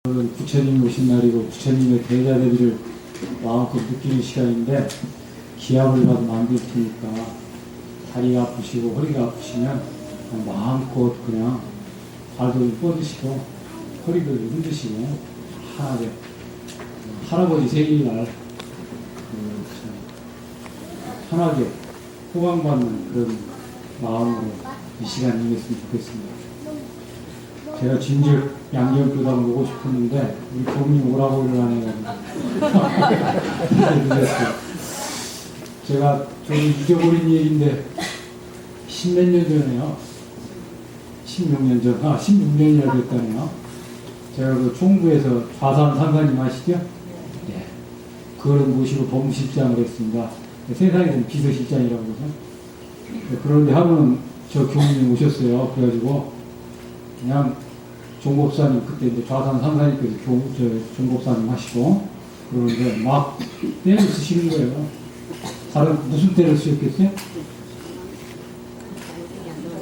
오늘은 부처님이 오신 날이고 부처님의 대자대비를 마음껏 느끼는 시간인데 기합을 받으면 안 될 테니까 다리가 아프시고 허리가 아프시면 그냥 마음껏 그냥 발도 뻗으시고 허리도 흔드시고 편하게 할아버지 생일날 편하게 호강받는 그런 마음으로 이 시간 임했으면 좋겠습니다. 제가 진즉 양념교당 보고 싶었는데 우리 부모님 오라고 일어나네요. 제가 좀 잊어버린 얘기인데 10몇 년 전에요. 16년 전, 16년이나 됐다네요. 제가 그 총부에서 좌산 상사님 아시죠? 예. 그거를 모시고 법무실장을 했습니다. 세상에는 비서실장이라고 그러죠. 그런데 하루는 저 교무님 오셨어요. 그래가지고 그냥 종법사님 그때 이제 좌산 상사님께서 종법사님 하시고 그러는데 막 때를 쓰시는 거예요. 다른 무슨 때를 쓰셨겠어요?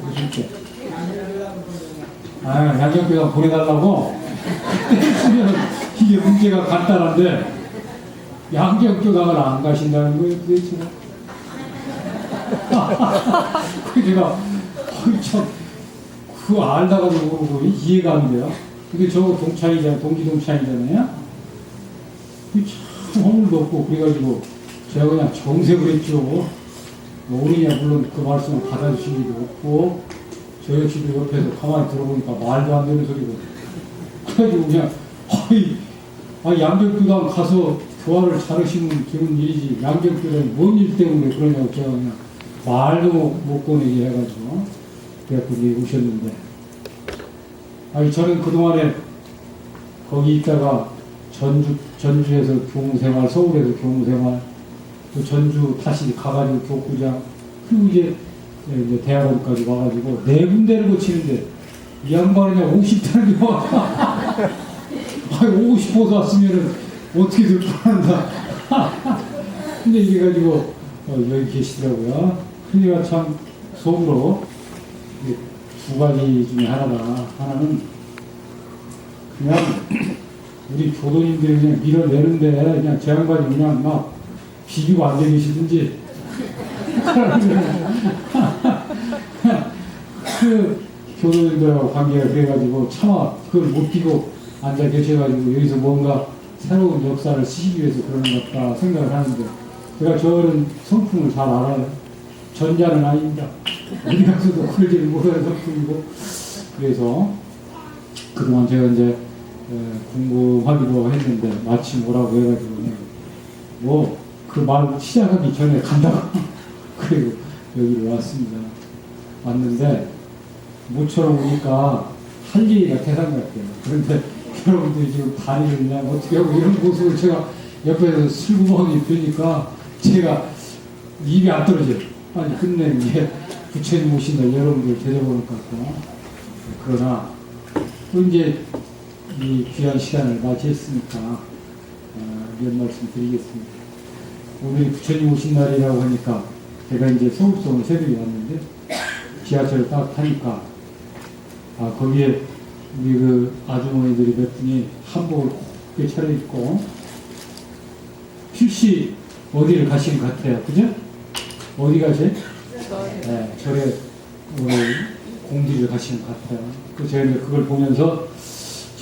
무슨 때? 양념교당 보내달라고 때를 쓰면 이게 문제가 간단한데 양념교당을 안 가신다는 거예요 도대체. 그래서 제가 참 그거 알다가도 모르고 이해가 안 돼요. 근데 저거 동창이잖아요. 동기동창이잖아요. 참 허물도 없고 그래가지고 제가 그냥 정색을 했죠. 모르냐 물론 그 말씀을 받아주신 일도 없고 저 역시도 옆에서 가만히 들어보니까 말도 안 되는 소리고 그래가지고 그냥 양정교당 가서 교화를 잘하시면 되는 일이지 양정교당이 뭔 일 때문에 그러냐고 제가 그냥 말도 못 꺼내게 해가지고 그래갖고 이제 오셨는데 저는 그동안에 거기 있다가 전주에서 교무생활, 서울에서 교무생활, 또 전주 다시 가가지고 교구장, 그리고 이제 대학원까지 와가지고 네 군데를 거치는데 이 양반이 그냥 50달이 와. 오고 싶어서 왔으면은 어떻게 될 뻔한다. 근데 이게 가지고 여기 계시더라고요. 그러니까 참 속으로 두 가지 중에 하나는 그냥 우리 교도님들이 그냥 밀어내는데 그냥 제 양반이 그냥 막 비기고 앉아계시든지 그 교도님들하고 관계가 그래가지고 차마 그걸 못 비고 앉아 계셔가지고 여기서 뭔가 새로운 역사를 쓰시기 위해서 그러는 것 같다 생각을 하는데 제가 저런 성품을 잘 알아요. 전자는 아닙니다. 어디 가서도 그러지를 못하는 성품이고 그래서 그동안 제가 이제 궁금하기도 했는데 마침 오라고 해가지고 뭐 그 말 시작하기 전에 간다고 그리고 여기로 왔습니다. 왔는데 모처럼 오니까 할 얘기가 대단 같아요. 그런데 여러분들이 지금 다리를 그냥 어떻게 하고 이런 모습을 제가 옆에서 슬그머니 보니까 제가 입이 안 떨어져요. 아니 끝내 이게 부처님 오신다 여러분들 데려보는 것 같고 그러나 또 이제 이 귀한 시간을 맞이했으니까 이런 말씀 드리겠습니다. 오늘이 부처님 오신 날이라고 하니까 제가 이제 서울서 새벽에 왔는데 지하철을 딱 타니까 거기에 우리 그 아주머니들이 몇 분이 한복을 곱게 차려입고 필시 어디를 가시는 것 같아요. 그죠? 어디 가세요? 네, 절에 오늘 공지를 가시는 것 같아요. 그 제가 이제 그걸 보면서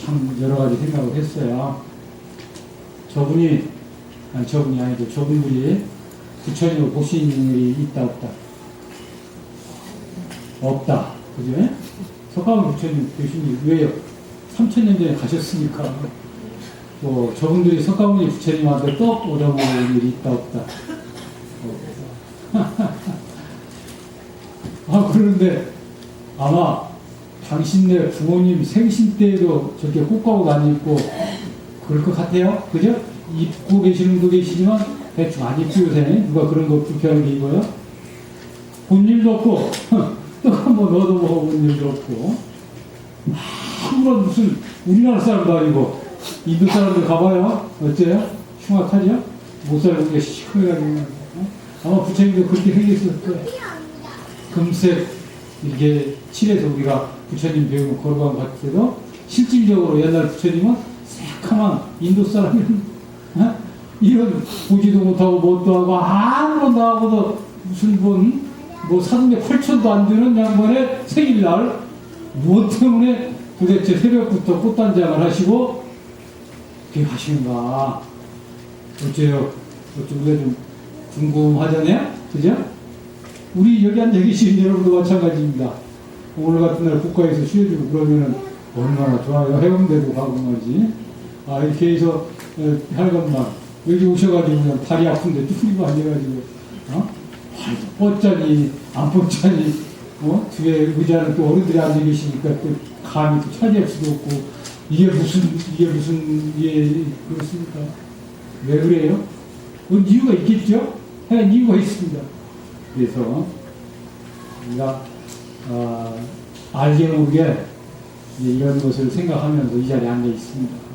참 여러 가지 생각을 했어요. 저분들이 부처님을 보신 일이 있다 없다? 없다. 그죠? 석가모니 부처님 계신 일 왜요? 3000년 전에 가셨으니까. 또 저분들이 석가모니 부처님한테 떡 얻어먹은 일이 있다 없다? 그런데 아마 당신네 부모님 생신 때에도 저렇게 꽃가옷 안 입고 그럴 것 같아요. 그죠? 입고 계시는 분도 계시지만 대충 안 입고 요새 누가 그런 거 불편하게 입어요? 본 일도 없고 떡 한번 얻어먹어본 일도 없고 아무런 무슨 우리나라 사람도 아니고 인도 사람들 가봐요. 어째요? 흉악하죠? 못 살고 게 시커매가지고 아마 부처님도 그렇게 생겼을 거예요. 금색 이렇게 칠해서 우리가 부처님 배우고 걸어간 것 같아도 실질적으로 옛날 부처님은 시커먼 인도 사람이면 어? 이런 보지도 못하고 뭣도 하고 아무런 나하고도 무슨 뭐 사돈의 8천도 안 되는 양반의 생일날 무엇 때문에 도대체 새벽부터 꽃단장을 하시고 그렇게 하시는가. 어째요? 어째 우리가 좀 궁금하잖아요? 그죠? 우리 여기 앉아 계신 여러분도 마찬가지입니다. 오늘 같은 날 국가에서 쉬어주고 그러면은 얼마나 좋아요. 해운대도 가고 말이지. 아, 이렇게 해서 하여간만 여기 오셔가지고 그냥 다리 아픈데 쭈그리고 앉아가지고 뻗자니 안 뻗자니 뒤에 의자는 또 어른들이 앉아 계시니까 또 감히 또 차지할 수도 없고 이게 무슨 그렇습니까? 왜 그래요? 그건 이유가 있겠죠? 하여간 이유가 있습니다. 그래서 우리가 알게 모르게 이런 것을 생각하면서 이 자리에 앉아 있습니다.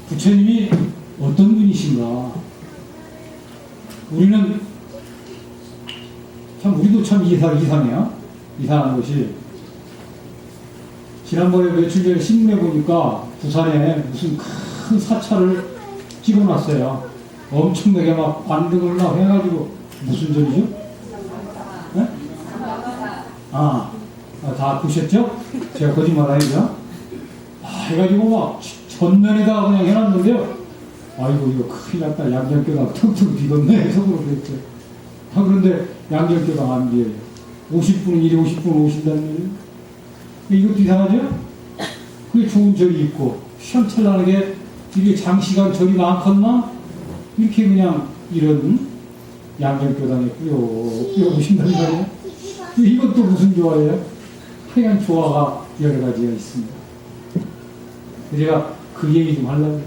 부처님이 어떤 분이신가? 우리도 참 이상해요. 이상한 것이 지난번에 며칠 전에 신문에 보니까 부산에 무슨 큰 사찰을 찍어놨어요. 엄청나게 막 관등을 막 해가지고 무슨 절이죠? 네? 다 보셨죠? 제가 거짓말 아니죠? 해가지고 막 전면에다 그냥 해놨는데요. 아이고 이거 큰일 났다. 양장교당 텅텅 비었네. 속으로 그랬죠. 그런데 양장교당 안 비어요. 50분은 이리 50분 오신다는 거예요. 이것도 이상하죠? 그게 좋은 절이 있고 시원철나게 이게 장시간 절이 많건만 이렇게 그냥 이런 양장교당에 뿌려 오신다는 거예요. 이것도 무슨 조화예요? 하여간 조화가 여러 가지가 있습니다. 제가 그 얘기 좀 하려고 해요.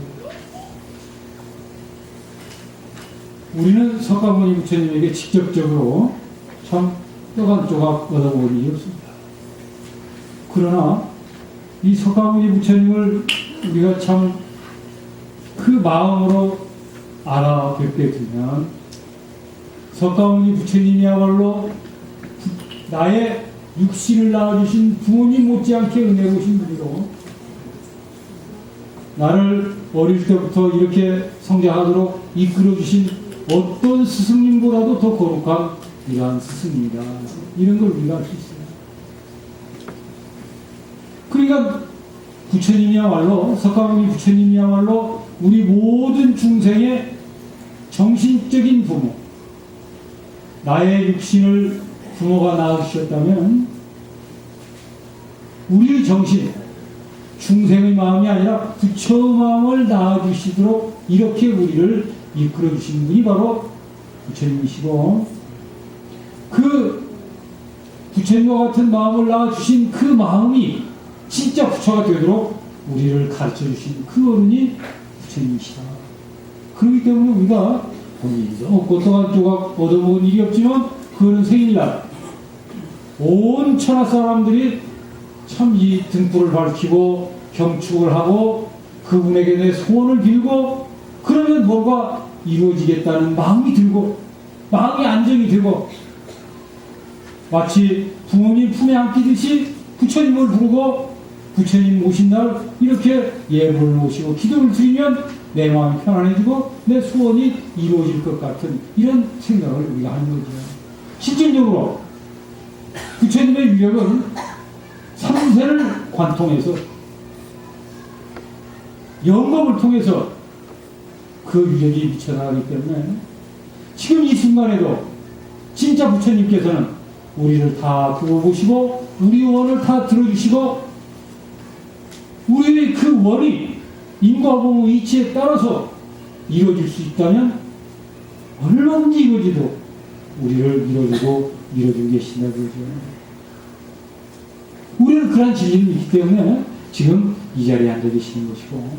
우리는 석가모니 부처님에게 직접적으로 참 뼈간 조각 얻어본 일이 없습니다. 그러나 이 석가모니 부처님을 우리가 참 그 마음으로 알아뵙게 되면 석가모니 부처님이야말로 나의 육신을 낳아주신 부모님 못지않게 은혜로우신 분이로 나를 어릴 때부터 이렇게 성장하도록 이끌어주신 어떤 스승님보다도 더 거룩한 이러한 스승이다. 이런 걸 우리가 알 수 있어요. 그러니까 부처님이야말로 석가모니 부처님이야말로 우리 모든 중생의 정신적인 부모, 나의 육신을 부모가 낳으셨다면 우리의 정신, 중생의 마음이 아니라 부처 마음을 낳아주시도록 이렇게 우리를 이끌어주신 분이 바로 부처님이시고, 그 부처님과 같은 마음을 낳아주신 그 마음이 진짜 부처가 되도록 우리를 가르쳐주신 그 어른이 부처님이시다. 그렇기 때문에 우리가 꽃동안 조각 얻어먹은 일이 없지만 그거는 생일날 온 천하 사람들이 참 이 등불을 밝히고 경축을 하고 그분에게 내 소원을 빌고 그러면 뭐가 이루어지겠다는 마음이 들고 마음이 안정이 되고 마치 부모님 품에 안기듯이 부처님을 부르고 부처님 모신 날 이렇게 예물을 모시고 기도를 드리면 내 마음이 편안해지고 내 소원이 이루어질 것 같은 이런 생각을 우리가 하는 거죠. 실질적으로 부처님의 유력은 삼세를 관통해서 영겁을 통해서 그 유력이 미쳐나가기 때문에 지금 이 순간에도 진짜 부처님께서는 우리를 다 두고 보시고 우리 원을 다 들어주시고 우리의 그 원이 인과보호 이치에 따라서 이루어질 수 있다면 얼마든지 이루어지도 우리를 밀어주고 계신다고 그러죠. 우리는 그런 진리는 있기 때문에 지금 이 자리에 앉아 계시는 것이고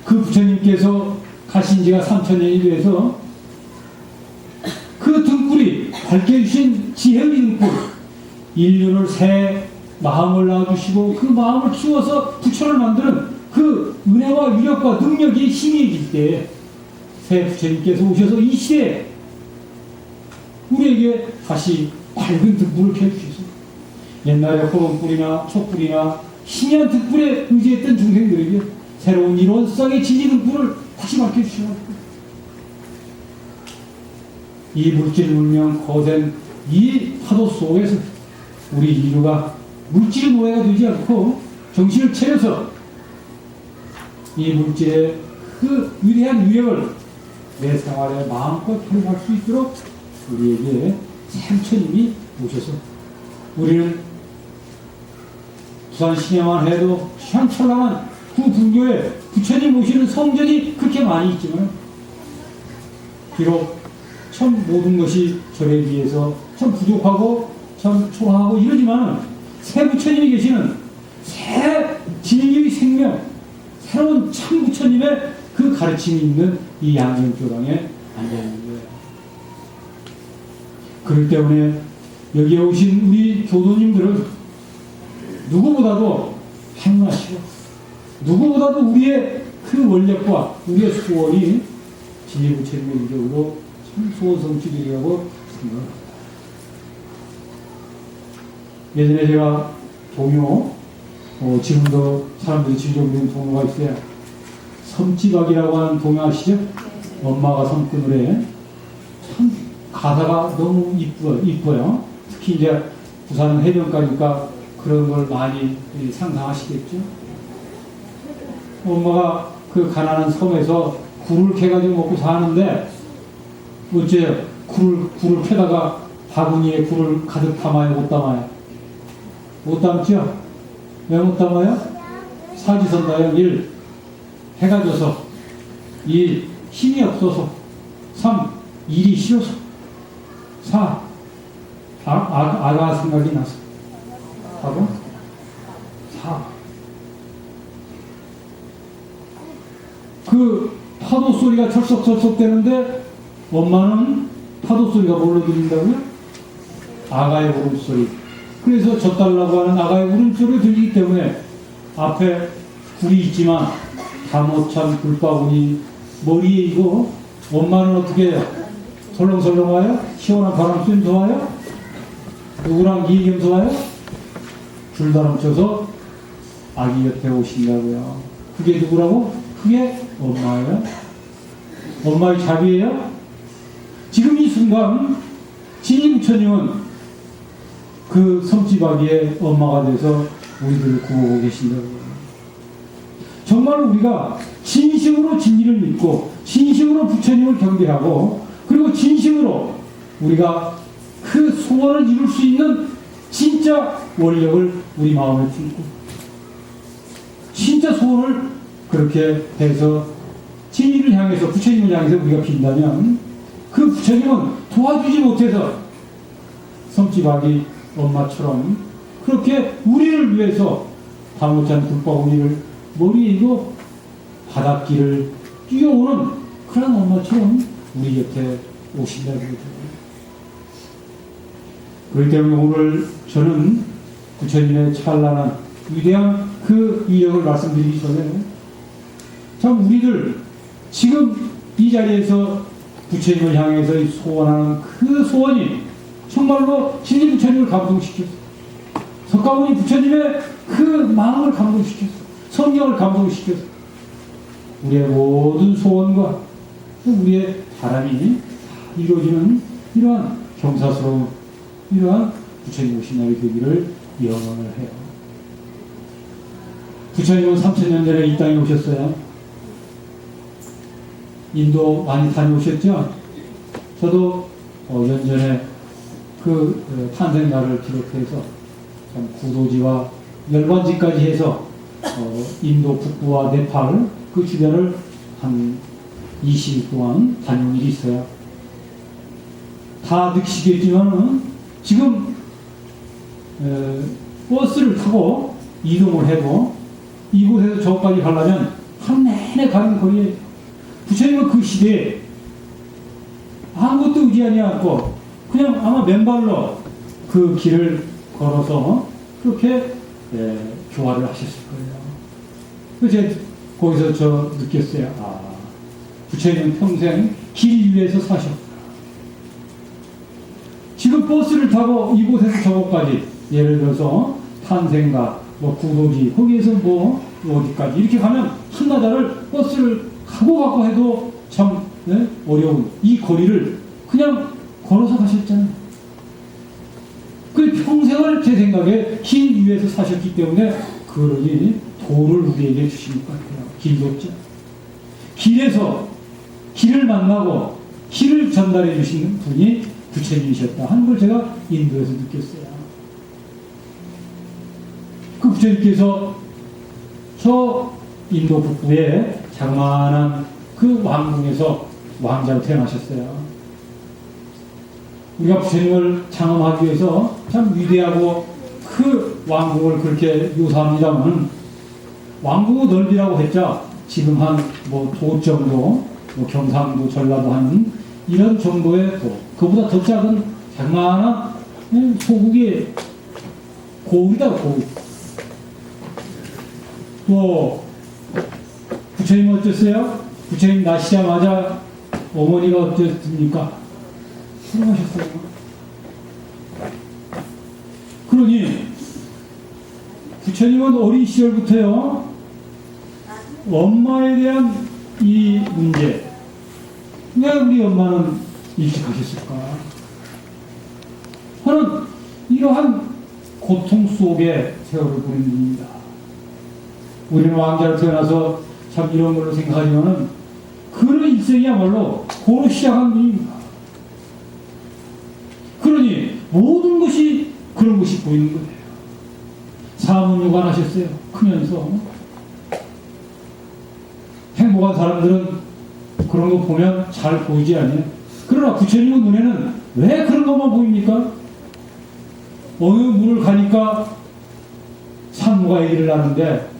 그 부처님께서 가신 지가 3000년이 돼서 그 등불이 밝게 주신 지혜의 등불 인륜을 새 마음을 낳아주시고 그 마음을 키워서 부처를 만드는 그 은혜와 위력과 능력이 힘이길 때 새 부처님께서 오셔서 이 시대에 우리에게 다시 밝은 등불을 켜주셔서 옛날에 호롱불이나 촛불이나 신이한 등불에 의지했던 중생들에게 새로운 이론성의 진리 등불을 다시 밝혀주시고, 이 물질 문명 거센 이 파도 속에서 우리 인류가 물질의 노예가 되지 않고 정신을 차려서 이 물질의 그 위대한 위력을 내 생활에 마음껏 활용할 수 있도록 우리에게 부처님이 오셔서, 우리는 부산 시내만 해도 휘황찬란한 그 불교에 부처님 모시는 성전이 그렇게 많이 있지만, 비록 참 모든 것이 절에 비해서 참 부족하고 참 초라하고 이러지만, 새 부처님이 계시는 새 진리의 생명, 새로운 참 부처님의 그 가르침이 있는 이 양념교당에 앉아있는 거예요. 그렇기 때문에 여기에 오신 우리 교도님들은 누구보다도 행하시고, 누구보다도 우리의 그 원력과 우리의 소원이 진리 부처님의 이름으로 참 소원 성취되리라고 생각합니다. 예전에 제가 동요, 지금도 사람들이 지정된 동요가 있어요. 섬지박이라고 하는 동요 아시죠? 엄마가 섬꾼을 해. 참 가사가 너무 이뻐요. 특히 이제 부산은 해변가니까 그런 걸 많이 상상하시겠죠? 엄마가 그 가난한 섬에서 굴을 캐가지고 먹고 사는데, 어째요? 굴을 캐다가 바구니에 굴을 가득 담아요, 못 담아요? 못 담죠? 왜 못 담아요? 사지선다형 1. 해가 져서. 2. 힘이 없어서. 3. 일이 싫어서. 4. 아가 생각이 나서. 하고 4. 그 파도 소리가 철썩철썩 되는데 엄마는 파도 소리가 뭘로 들린다고요? 아가의 울음소리. 그래서 젖달라고 하는 아가의 울음소리가 들리기 때문에 앞에 굴이 있지만 다 못 찬 굴바구니 머리에 이거 엄마는 어떻게 해요? 설렁설렁 와요? 시원한 바람 쐬면서 와요? 누구랑 얘기하면서 와요? 줄다람 쳐서 아기 옆에 오신다고요. 그게 누구라고? 그게 엄마예요? 엄마의 자비예요? 지금 이 순간 진리 부처님은 그 섬지박이의 엄마가 돼서 우리들을 구하고 계신다고요. 정말 우리가 진심으로 진리를 믿고 진심으로 부처님을 경배하고, 그리고 진심으로 우리가 그 소원을 이룰 수 있는 진짜 원력을 우리 마음에 품고 진짜 소원을 그렇게 해서 진리를 향해서, 부처님을 향해서 우리가 빈다면, 그 부처님은 도와주지 못해서 섬지박이 엄마처럼 그렇게 우리를 위해서 다 못 찬 굴바구니를 머리에 이고 바닷길을 뛰어오는 그런 엄마처럼 우리 곁에 오신다고 그러죠. 그렇기 때문에 오늘 저는 부처님의 찬란한 위대한 그 위력을 말씀드리기 전에, 참 우리들 지금 이 자리에서 부처님을 향해서 소원하는 그 소원이 정말로 진리 부처님을 감동시켰어. 석가모니 부처님의 그 마음을 감동시켰어. 성경을 감동시켰어. 우리의 모든 소원과 우리의 바람이 이루어지는 이러한 경사스러운 이러한 부처님 오신 날이 되기를 영원을 해요. 부처님은 3000년 전에 이 땅에 오셨어요. 인도 많이 다녀오셨죠? 저도 연전에 그 탄생날을 기록해서 참 구도지와 열반지까지 해서 인도 북부와 네팔 그 주변을 한 20일 동안 다녀온 일이 있어요. 다 느끼시겠지만 지금 버스를 타고 이동을 해도 이곳에서 저까지 가려면 한 내내 가는 거리에, 부처님은 그 시대에 아무것도 의지하지 않고 그냥 아마 맨발로 그 길을 걸어서 그렇게 교화를 하셨을 거예요. 그래서 제가 거기서 저 느꼈어요. 아, 부처님은 평생 길 위에서 사셨구나. 지금 버스를 타고 이곳에서 저곳까지 예를 들어서 탄생가, 뭐 구도지, 거기에서 뭐 어디까지 이렇게 가면 한나라를 버스를 가고 해도 참 어려운 이 거리를 그냥 걸어서 가셨잖아요. 그 평생을 제 생각에 길 위에서 사셨기 때문에 그러니 도를 우리에게 주신 것 같아요. 길도 없죠. 길에서 길을 만나고 길을 전달해 주시는 분이 부처님이셨다 하는 걸 제가 인도에서 느꼈어요. 그 부처님께서 저 인도 북부의 장만한 그 왕궁에서 왕자로 태어나셨어요. 우리가 부처님을 장엄하기 위해서 참 위대하고 그 왕궁을 그렇게 묘사합니다만 왕궁의 넓이라고 했자 지금 한 뭐 도 정도, 뭐 경상도, 전라도 하는 이런 정도의 도, 그보다 더 작은 장만한 소국의 고을이다, 고을. 또 부처님 어땠어요? 부처님 나시자마자 어머니가 어땠습니까? 훌륭하셨어요. 그러니 부처님은 어린 시절부터요 엄마에 대한 이 문제, 왜 우리 엄마는 일찍 가셨을까 하는 이러한 고통 속에 세월을 보낸 분입니다. 우리는 왕자로 태어나서 참 이런 걸로 생각하지만은 그런 일생이야말로 고로 시작한 분입니다. 그러니 모든 것이 그런 것이 보이는 거예요. 사문유관하셨어요. 크면서. 행복한 사람들은 그런 거 보면 잘 보이지 않아요. 그러나 부처님의 눈에는 왜 그런 것만 보입니까? 어느 물을 가니까 산모가 아기를 낳는데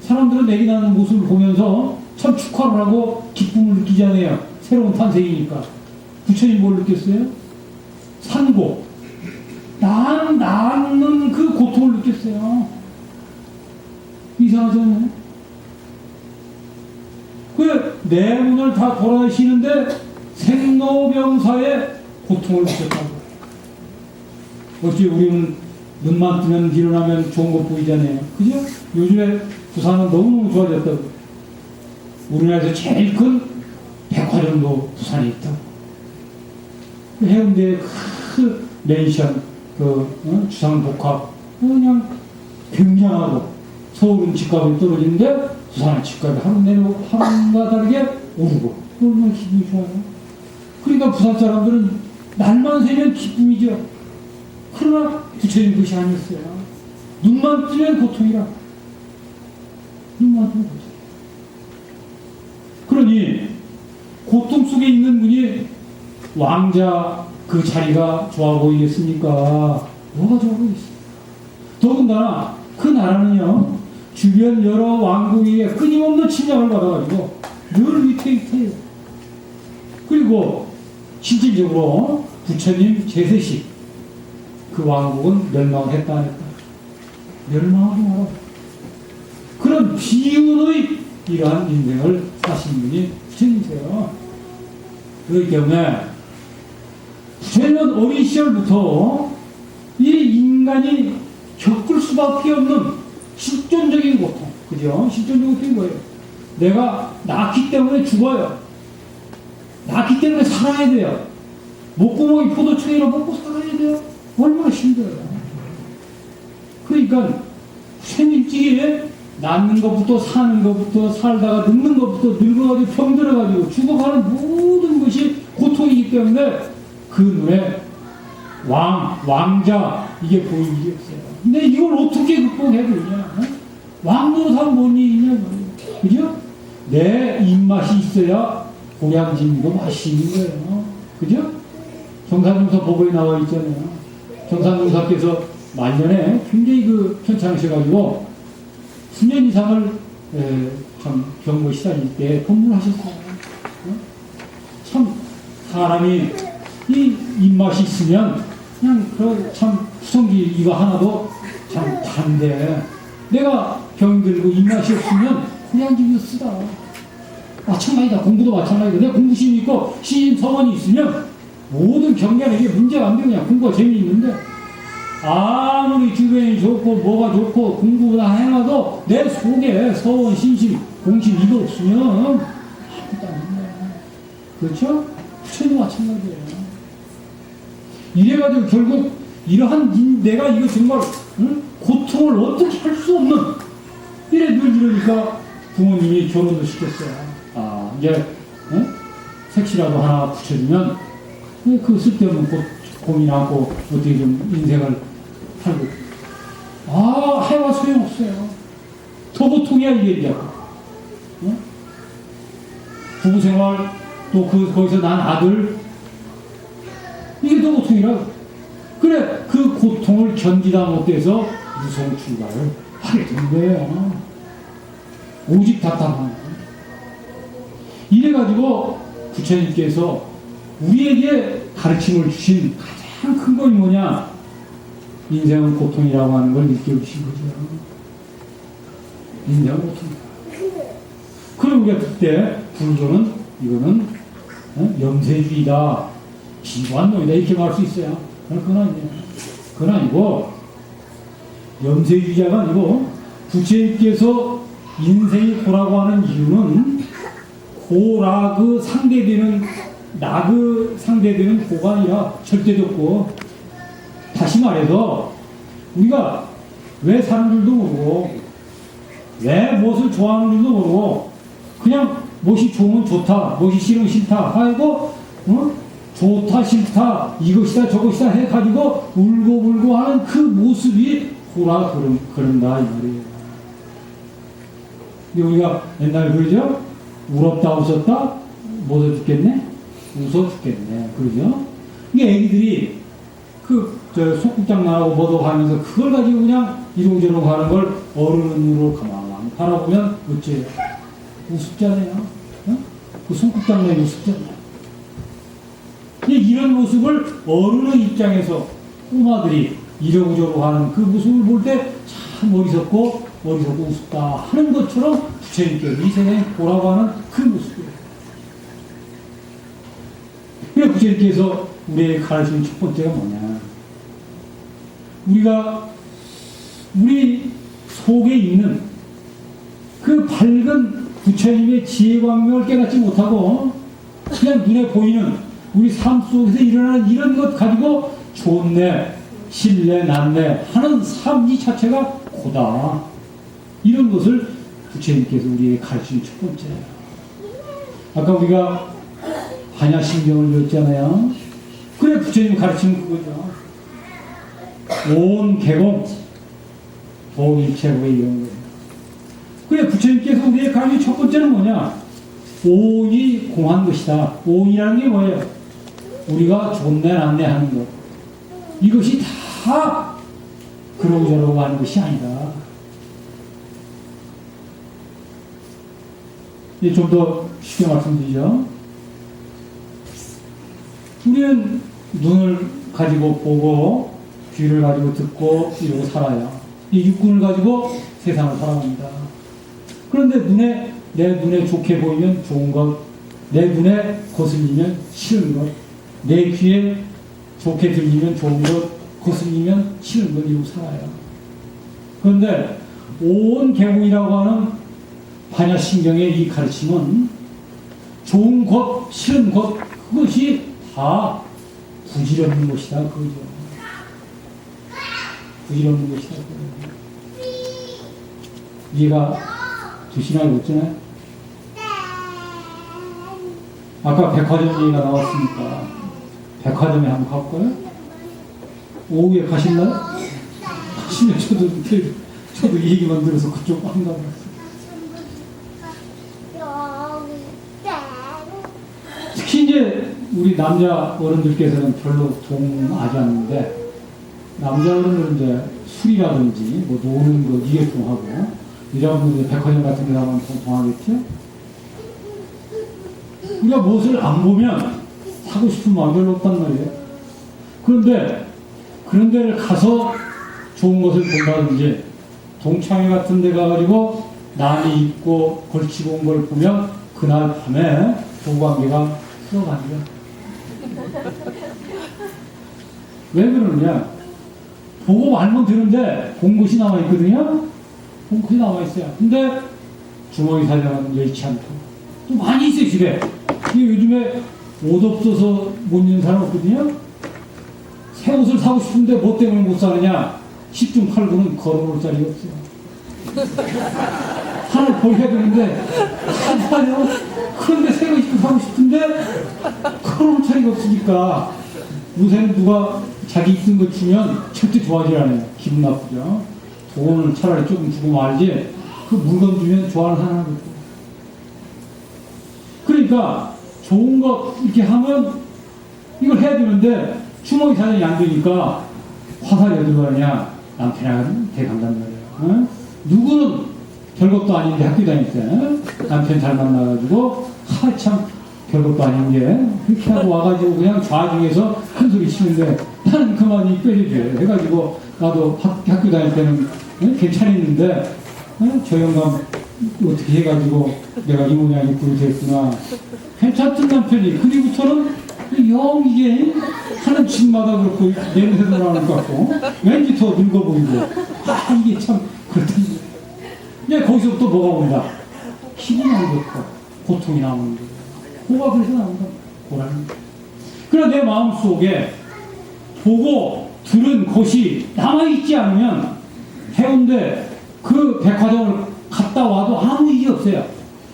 사람들은 아기 낳는 모습을 보면서 참 축하를 하고 기쁨을 느끼잖아요. 새로운 탄생이니까. 부처님 뭘 느꼈어요? 산고. 낳는 그 고통을 느꼈어요. 이상하잖아요. 그 내문을 다 돌아시는데 생로병사의 고통을 느꼈다고. 어찌 우리는 눈만 뜨면 일어나면 좋은 것 보이잖아요. 그죠? 요즘에 부산은 너무너무 좋아졌다고. 우리나라에서 제일 큰 백화점도 부산에 있다고. 해운대에 그 멘션, 주상복합, 그냥 굉장하고 서울은 집값이 떨어지는데 부산은 집값이 하루가 다르게 오르고 얼마나 기분이 좋아요. 그러니까 부산 사람들은 날만 새면 기쁨이죠. 그러나 부처님 그것이 아니었어요. 눈만 뜨면 고통이라. 눈만 뜨면 고통. 그러니 고통 속에 있는 분이 왕자 그 자리가 좋아 보이겠습니까? 뭐가 좋아 보이겠습니까? 더군다나 그 나라는요 주변 여러 왕국에게 끊임없는 침략을 받아가지고 늘 위태위태해요. 그리고 실질적으로 부처님 제세시 그 왕국은 멸망을 했다 안 했다. 멸망하고 말아. 그런 비운의 이러한 인생을 사신 분이 부처님이세요. 그렇기 때문에 부처님은 어린 시절부터 이 인간이 겪을 수밖에 없는 실존적인 고통, 그죠? 실존적인 고통인 거예요. 내가 낳기 때문에 죽어요. 낳기 때문에 살아야 돼요. 목구멍이 포도청이라 먹고 살아야 돼요. 얼마나 힘들어요. 그러니까 생일찍이 낳는 것부터 사는 것부터 살다가 늙는 것부터 늙어가지고 병들어가지고 죽어가는 모든 것이 고통이기 때문에 그 눈에 왕자 이게 보이는 게 없어요. 근데 이걸 어떻게 극복해야 되냐? 왕노릇 하면 뭔 일이냐? 그죠? 내 입맛이 있어야 고량진도 맛있는 거예요. 그죠? 정산용사 법에 나와 있잖아요. 정산용사께서 말년에 굉장히 편찮으셔가지고 10년 이상을 참 병고 시달릴 때 법문하셨어요. 참 사람이 이 입맛이 있으면 그냥 참 후성기 이거 하나도 참 단데 내가 병 들고 입맛이 없으면 그냥 지금 쓰다. 마찬가지다. 공부도 마찬가지다. 내가 공부심이 있고 시인 서원이 있으면 모든 경계는 이게 문제가 안 되냐. 공부가 재미있는데 아무리 주변이 좋고 뭐가 좋고 공부 다 해놔도 내 속에 서원, 심심, 공심 이거 없으면 아무것도 안 된다. 그렇죠? 부처님도 마찬가지예요. 이래가지고 결국 이러한 내가 이거 정말 고통을 어떻게 할 수 없는 이러니까 부모님이 결혼도 시켰어요. 이제 색시라도 하나 붙여주면 그 쓸데없는 고민하고 어떻게 좀 인생을 살고 해와 소용없어요. 더 고통이야 이게. 부부생활 또 거기서 난 아들 이게 더 고통이라. 그래 그 고통을 견디다 못해서 무서운 출가를 하게 된 거예요. 오직 답답한 거예요. 이래가지고 부처님께서 우리에게 가르침을 주신 가장 큰 것이 뭐냐? 인생은 고통이라고 하는 걸 느껴주신 거죠. 인생은 고통이다. 그리고 우리가 그때 불교는 이거는 염세주의다, 비관론이다 이렇게 말할 수 있어요. 그건 아니고 염세주의자가 아니고 부처님께서 인생이 고라고 하는 이유는 고라그 상대되는 나그 상대되는 고가 아니라 절대적 고. 다시 말해서 우리가 왜 사는 줄도 모르고 왜 무엇을 좋아하는 줄도 모르고 그냥 무엇이 좋으면 좋다, 무엇이 싫으면 싫다 하고 좋다 싫다 이것이다 저것이다 해가지고 울고 하는 그 모습이 고라 그런다 이 말이에요. 근데 우리가 옛날 그러죠? 울었다 웃었다 못 죽겠네? 웃어 죽겠네. 그러죠? 이게 애기들이 속국장 나라고 뭐도 하면서 그걸 가지고 그냥 이동저동 하는 걸 어른으로 가만 바라보면 어째요? 우습잖아요. 그 속국장 내에 우습잖아요. 이런 모습을 어른의 입장에서 꼬마들이 이러고저러고 하는 그 모습을 볼 때 참 어리석고 우습다 하는 것처럼 부처님께서 이 세상에 보라고 하는 그 모습이에요. 그래서 부처님께서 우리에게 가르치는 첫 번째가 뭐냐? 우리가 우리 속에 있는 그 밝은 부처님의 지혜광명을 깨닫지 못하고 그냥 눈에 보이는 우리 삶 속에서 일어나는 이런 것 가지고 좋네, 싫네, 낫네 하는 삶 이 자체가 고다. 이런 것을 부처님께서 우리에게 가르치는 첫 번째예요. 아까 우리가 반야심경을 배웠잖아요. 그래 부처님 가르치는 그거죠. 온 개공 도일체고에 이런 거예요. 그래 부처님께서 우리에게 가르치는 첫 번째는 뭐냐? 오온이 공한 것이다. 오온이라는 게 뭐예요? 우리가 좋네 낫네 하는 것. 이것이 다 그러고 저러고 하는 것이 아니다. 이제 좀 더 쉽게 말씀드리죠. 우리는 눈을 가지고 보고 귀를 가지고 듣고 이러고 살아요. 이 육군을 가지고 세상을 살아갑니다. 그런데 내 눈에 좋게 보이면 좋은 것, 내 눈에 거슬리면 싫은 것, 내 귀에 좋게 들리면 좋은 것, 거슬리면 싫은 것 이러고 살아요. 그런데 온 개공이라고 하는 반야심경의 이 가르침은 좋은 것, 싫은 것 그것이 다 부질없는 것이다 그거죠. 부질없는 것이다 그거죠. 이해가 되시나요? 없잖아요? 아까 백화점 얘기가 나왔으니까 백화점에 한번 갈까요? 오후에 가실래요? 가시면 저도 이 얘기만 들어서 그쪽 한다고 했어요. 특히 이제 우리 남자 어른들께서는 별로 동하지 않는데 남자 어른들은 이제 술이라든지 뭐 노는 거 이게 동하고 여자분들은 백화점 같은 데 가면 동하겠죠? 우리가 무엇을 안 보면 사고 싶은 마음이 별로 없단 말이에요. 그런데 그런 데를 가서 좋은 것을 본다든지 동창회 같은 데 가가지고 남이 입고 걸치고 온 걸 보면 그날 밤에 부부관계가 풀어갑니다. 왜 그러느냐? 보고 말만 들은데 본 것이 남아있거든요. 본 것이 남아있어요. 근데 주머니 사정은 여의치 않고 또 많이 있어요 집에. 이게 요즘에 옷 없어서 못 입는 사람 없거든요. 새 옷을 사고 싶은데 뭐 때문에 못 사느냐. 10중 8구는 걸어놓을 자리가 없어요. 하나 버려야 되는데 안 사요. 그런데 새 옷 사고 싶은데 걸어놓을 자리가 없으니까 요새는 누가 자기 입은 거 주면 절대 좋아하지 않아요. 기분 나쁘죠. 돈을 차라리 조금 주고 말지 그 물건 주면 좋아하는 사람이 있고. 그러니까 좋은 거 이렇게 하면 이걸 해야 되는데 주머니 사정이 안 되니까 화살이 어디로 가냐. 남편한테 간단 말이에요. 어? 누구는 별것도 아닌데 학교 다닐 때 남편 잘 만나가지고 참 별것도 아닌데 그렇게 하고 와가지고 그냥 좌중에서 큰 소리 치는데 나는 그만이 빼줘야 해가지고 나도 학교 다닐 때는 괜찮았는데 저 영감 어떻게 해가지고 내가 이 모양이 그렇게 됐구나. 괜찮던 남편이 그리고부터는 영 이게 하는 집마다 그렇고 냄새도 나는 것 같고 왠지 더 늙어 보이고 이게 참 그렇던데 이제 거기서부터 뭐가 온다. 기분이 안 좋고 고통이 나오는 거예요. 호가 그래서 나온 거야. 호라는. 그러나 내 마음속에 보고 들은 것이 남아있지 않으면 해운대 그 백화점을 갔다 와도 아무 일이 없어요.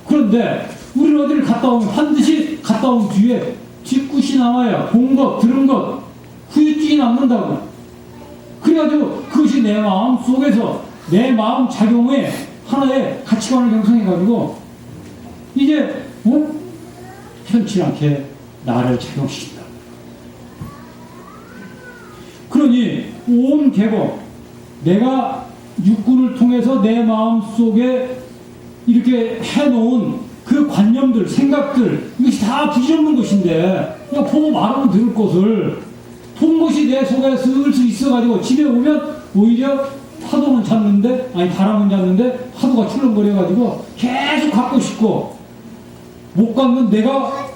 그런데 우리는 어디를 갔다 오면 반드시 갔다 온 뒤에 뒤끝이 남아요. 본 것, 들은 것, 후유증이 남는다고. 그래가지고 그것이 내 마음 속에서 내 마음 작용에 하나의 가치관을 형성해가지고 이제 편치 않게 나를 작용시킨다. 그러니 온 개법 내가 육군을 통해서 내 마음 속에 이렇게 해놓은 그 관념들, 생각들 이것이 다 부질없는 것인데 그냥 보고 말하면 들을 것을 본 것이 내 속에 슬슬 있어가지고 집에 오면 오히려 파도는 잡는데 아니 바람은 잡는데 파도가 출렁거려가지고 계속 갖고 싶고 못 갖는 내가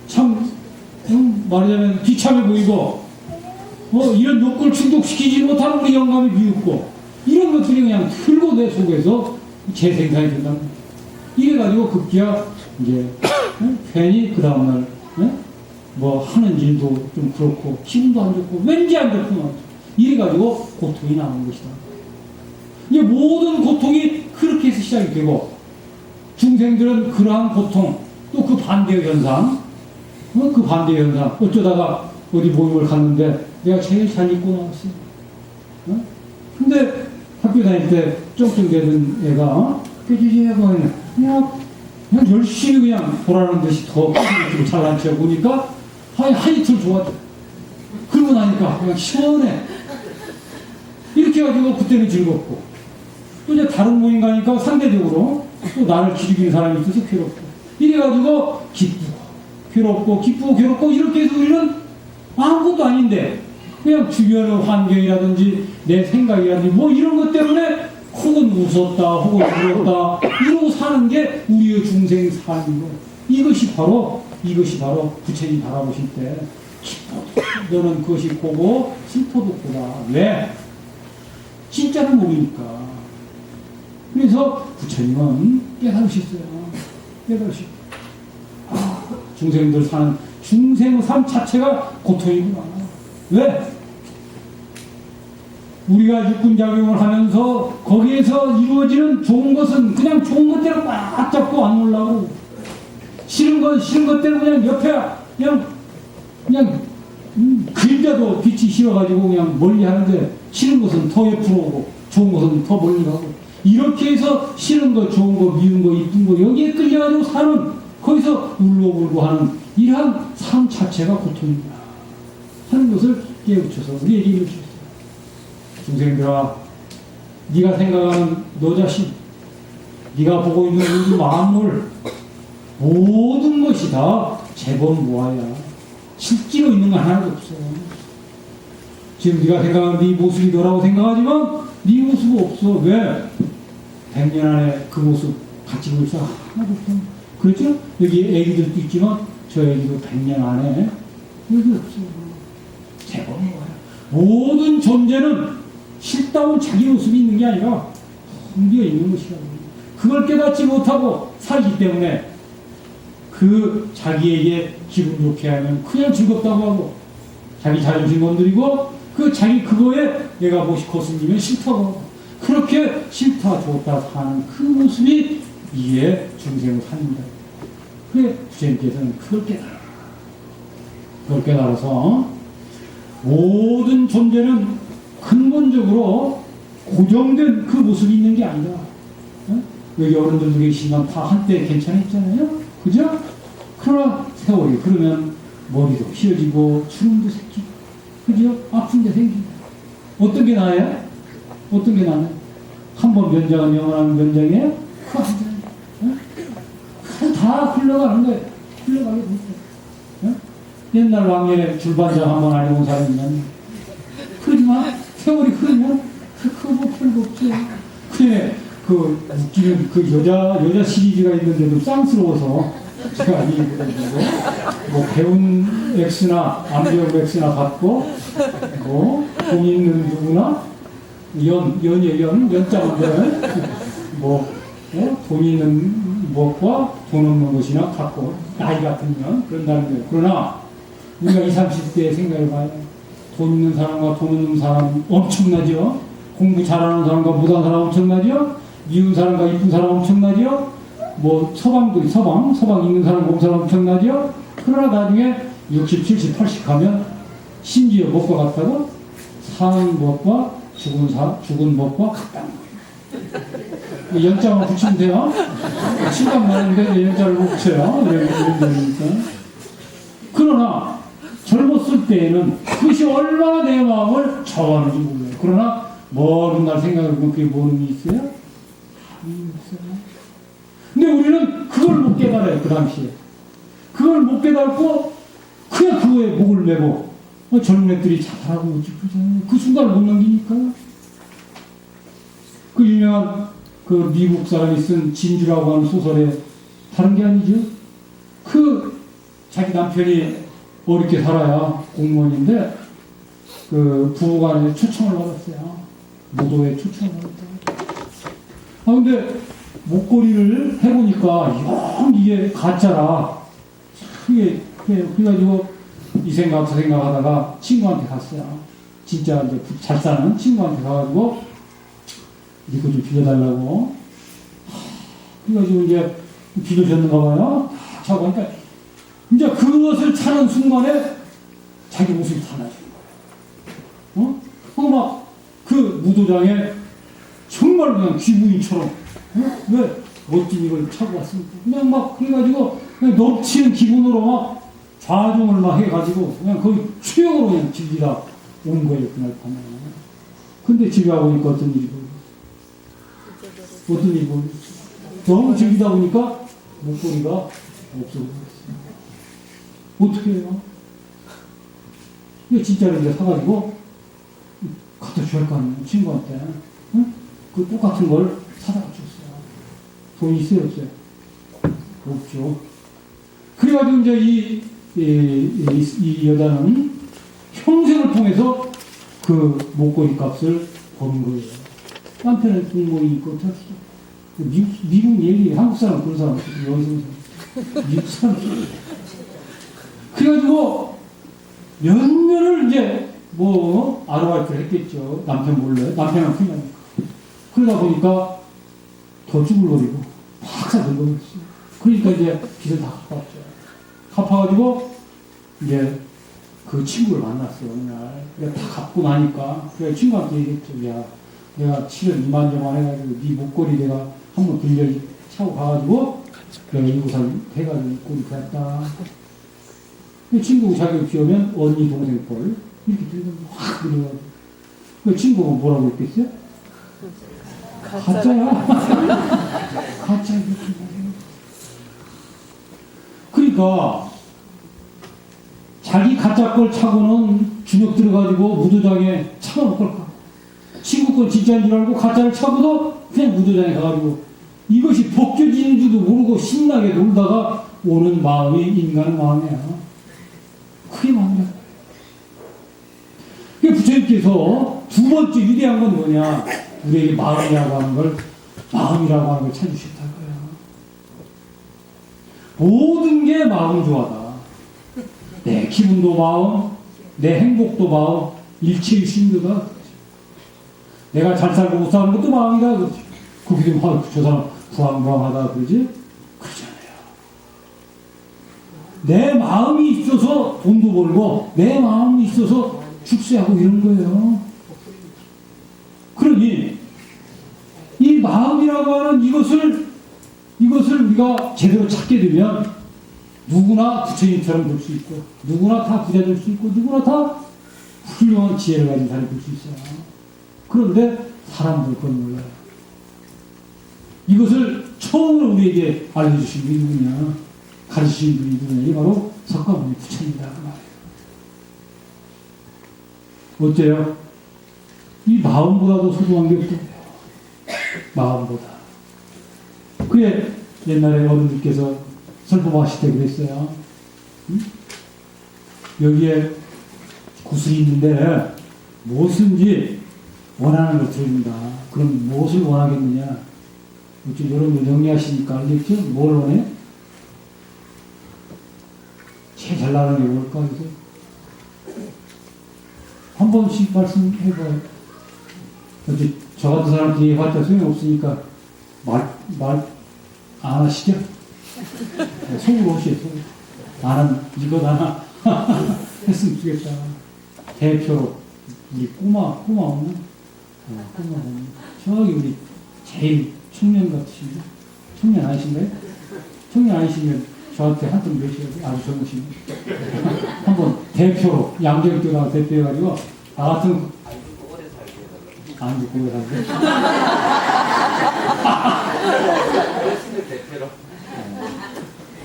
참 말하자면 비참해 보이고 이런 욕구를 충족시키지 못하는 우리 영감이 미흡고 이런 것들이 그냥 틀고 내 속에서 재생산이 된다는 거예요. 이래가지고 급기야 이제 괜히 그 다음날 뭐 하는 일도 좀 그렇고 기분도 안 좋고 왠지 안 좋고 이래가지고 고통이 나오는 것이다. 이제 모든 고통이 그렇게 해서 시작이 되고 중생들은 그러한 고통 또 그 반대 현상 그 반대 현상 어쩌다가 어디 모임을 갔는데 내가 제일 잘 입고 나왔어. 근데 학교 다닐 때 쫑쫑대던 애가 깨지지가 그냥 열심히 그냥 보라는 듯이 더 잘난 척 보니까 하이틀 좋았대. 그러고 나니까 그냥 시원해. 이렇게 해가지고 그때는 즐겁고 또 이제 다른 모임 가니까 상대적으로 또 나를 기르기는 사람이 있어서 괴롭고 이래가지고 기쁘고 괴롭고 기쁘고 괴롭고 이렇게 해서 우리는 아무것도 아닌데 그냥 주변의 환경이라든지 내 생각이라든지 뭐 이런 것 때문에 혹은 웃었다 혹은 울었다 이러고 사는 게 우리의 중생 삶인 거예요. 이것이 바로 부처님이 바라보실 때 기뻐도 너는 그것이 보고 슬퍼도 보다. 왜? 진짜를 모르니까. 그래서 부처님은 깨달으셨어요. 중생들 사는 중생의 삶 자체가 고통이구나. 왜? 우리가 육군작용을 하면서 거기에서 이루어지는 좋은 것은 그냥 좋은 것대로 꽉 잡고 안 올라오고 싫은 것대로 그냥 옆에 그냥 그림자도 빛이 싫어가지고 그냥 멀리 하는데 싫은 것은 더 옆으로 오고 좋은 것은 더 멀리 가고 이렇게 해서 싫은 거, 좋은 거, 미운 거, 이쁜 거 여기에 끌려가지고 사는 거기서 울고불고 하는 이러한 삶 자체가 고통입니다 하는 것을 깨우쳐서 우리에게 이루어주셨어요. 중생들아, 네가 생각하는 너 자신, 네가 보고 있는 이 만물 모든 것이 다 재범무아야. 실제로 있는 건 하나도 없어. 지금 네가 생각하는 네 모습이 너라고 생각하지만 네 모습은 없어. 왜? 100년 안에 그 모습 가지고 있어. 하나도 없어. 그렇죠? 여기 애기들도 있지만 저 애기도 100년 안에 여기 없어. 재범무아야. 모든 존재는 싫다운 자기 모습이 있는 게 아니라 숨겨 있는 것이라고. 그걸 깨닫지 못하고 살기 때문에 그 자기에게 기분 좋게 하면 그냥 즐겁다고 하고 자기 자존심 건드리고 그 자기 그거에 내가 멋있고 숨기면 싫다고 하고 그렇게 싫다 좋다 사는 그 모습이 이게 중생을 삽니다. 그래 부처님께서는 그걸 깨달아서 모든 존재는 근본적으로 고정된 그 모습이 있는 게 아니라 여기 어른들도 계시지만 다 한때 괜찮았잖아요. 그죠? 그러나 세월이 그러면 머리도 휘어지고 주름도 생기고 그죠? 아픈 데 생기고 어떤 게 나아요? 어떤 게 나아요? 한 번 면장은 영원한 면장이에요? 그거 아니잖아요. 다 흘러가는 거예요. 흘러가게 돼요. 옛날 왕년에 줄반장 한번 알려본 사람이 있는데 그러지만 세월이 흐르면 그거 뭐 별거 없죠. 그래 그 웃기는 그 여자 시리즈가 있는데도 쌍스러워서 제가 이 뭐 배운 X나 안 배운 X나 같고 돈 있는 누구나 연자인데 돈 있는 것과 돈 없는 것이나 같고 나이 같으면 그런다는 거예요. 그러나 우리가 20, 30대에 생각해봐요. 돈 있는 사람과 돈 없는 사람 엄청나죠. 공부 잘하는 사람과 못하는 사람 엄청나죠. 미운 사람과 이쁜 사람 엄청나죠. 뭐 서방 있는 사람 없는 사람 엄청나죠. 그러나 나중에 60, 70, 80 가면 심지어 법과 같다고 사는 법과 죽은 법과 같다는 거예요. 연장을 붙이면 돼요. 실감 나는데 연장을 못 붙여요. 그러나 젊었을 때에는 그것이 얼마나 내 마음을 좌우하는지 몰라요. 그러나 먼 날 생각해보면 그게 뭔 의미 있어요? 근데 우리는 그걸 못 깨달아요. 그 당시에 그걸 못 깨달고 그냥 그거에 목을 매고 젊은 애들이 잘하고 어찌그러잖아요. 그 순간을 못 넘기니까. 그 유명한 그 미국 사람이 쓴 진주라고 하는 소설에 다른 게 아니죠. 그 자기 남편이 어렵게 살아야 공무원인데 그 부부간에 초청을 받았어요. 무도회 초청을 받았다. 근데 목걸이를 해보니까 영 이게 가짜라. 그래가지고 이 생각 저 생각 하다가 친구한테 갔어요. 진짜 이제 잘 사는 친구한테 가가지고 이거 좀 빌려달라고. 그래가지고 이제 빌려줬는가 봐요. 자 보니까 이제 그것을 차는 순간에 자기 모습이 달라지는 거예요. 막 그 무도장에 정말 그냥 귀부인처럼 왜 멋진 이걸 차고 왔습니까? 그냥 막 그래가지고 그냥 넘치는 기분으로 막 좌중을 막 해가지고 그냥 거의 추역으로 그냥 즐기다 온 거예요. 그날 밤에. 근데 집에 와보니까 어떤 일이 보였어요? 너무 즐기다 보니까 목걸이가 없어졌어요. 어떻게 해요? 이거 진짜로 이제 사가지고 갖다 줘야 할 거 아니에요. 친구한테. 응? 그 똑같은 걸 사다가 줬어요. 돈이 있어요, 없어요? 없죠. 그래가지고 이제 이 여자는 평생을 통해서 그 목걸이 값을 버는 거예요. 남편은 공무원이 있고, 미국 얘기, 한국 사람 그런 사람 없어요. 여기서 미국 사람. 그래가지고 몇 년을 이제 아르바이트를 했겠죠. 남편 몰래. 남편은 그냥. 그러다 보니까 더 죽을 노리고 박사 늙어버렸어요. 그러니까 이제 빚을 다 갚았죠. 갚아가지고 이제 그 친구를 만났어요. 어느 날. 그래 다 갚고 나니까 그래 친구한테 얘기했죠. 야, 내가 7월 2만 정만 해가지고 네 목걸이 내가 한번 빌려 차고 가가지고 그래 인구살 해가지고 목걸이 그랬다. 그 친구 자기가 비우면 언니 동생 걸 이렇게 들고 확 들어가지고 그 친구가 뭐라고 했겠어요? 가짜야. 가짜 이렇게 말해요. 그러니까 자기 가짜 걸 차고는 주눅 들어가지고 무도장에 차놓을 걸까. 친구 건 진짜인 줄 알고 가짜를 차고도 그냥 무도장에 가가지고 이것이 벗겨지는 줄도 모르고 신나게 놀다가 오는 마음이 인간의 마음이야. 그게 마음이야. 그 부처님께서 두 번째 위대한 건 뭐냐? 우리에게 마음이라고 하는 걸 찾으셨다는 거예요. 모든 게 마음 조화다. 내 기분도 마음, 내 행복도 마음, 일체의 신도다. 내가 잘 살고 못 사는 것도 마음이다. 그렇지. 그게 저 사람 부황부황하다 그러지? 그렇잖아요. 내 마음이 있어서 돈도 벌고 내 마음이 있어서 축세하고 이런 거예요. 그러니 이 마음이라고 하는 이것을 우리가 제대로 찾게 되면 누구나 부처님처럼 볼 수 있고 누구나 다 부자 될 수 있고 누구나 다 훌륭한 지혜를 가진 사람이 될 수 있어요. 그런데 사람들 그건 몰라요. 이것을 처음으로 우리에게 알려주신 분이 누구냐, 가르치신 분이 누구냐, 이 바로 석가모니 부처님이다 그 말이에요. 어때요? 이 마음보다도 소중한 게 없대요. 마음보다. 그래 옛날에 어른들께서 설법하실 때 그랬어요. 응? 여기에 구슬이 있는데 무엇인지 원하는 걸 드립니다. 그럼 무엇을 원하겠느냐? 여러분 영리하시니까 알겠죠? 뭘 원해? 제일 잘 나가는 게 뭘까? 그래서 한 번씩 말씀해봐요. 어째 저 같은 사람한테 얘기해봤자 소용없으니까 말 안 하시죠? 속으로 오시죠. 나는 이거 하나 했으면 좋겠다. 대표로 우리 꼬마 없나? 꼬마 없나? 저기 우리 제일 청년 같으신데? 청년 아니신가요? 청년 아니시면 저한테 한턱 내셔야 돼요. 아주 젊으시면. 한번 대표로, 양정교가 대표해가지고, 나 같은, 안 듣고 오래 살고.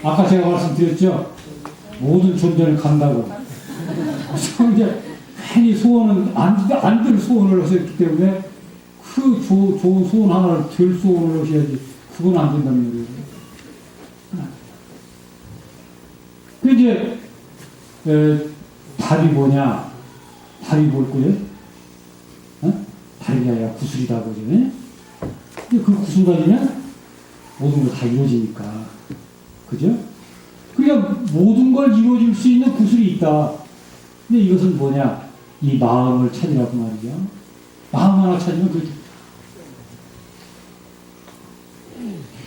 아까 제가 말씀드렸죠? 모든 존재는 간다고. 이제 괜히 소원은, 안 될 소원을 하셨기 때문에, 그 좋은 소원 하나를 될 소원을 하셔야지. 그건 안 된다는 얘기예요. 그 이제 답이 뭐냐? 답이 뭘 거예요? 답이 아니라 구슬이다 그러죠. 근데 그 구슬 가지면 모든 걸 다 이루어지니까, 그죠? 그러니까 모든 걸 이루어질 수 있는 구슬이 있다. 근데 이것은 뭐냐? 이 마음을 찾으라고 말이죠. 마음 하나 찾으면 그렇게.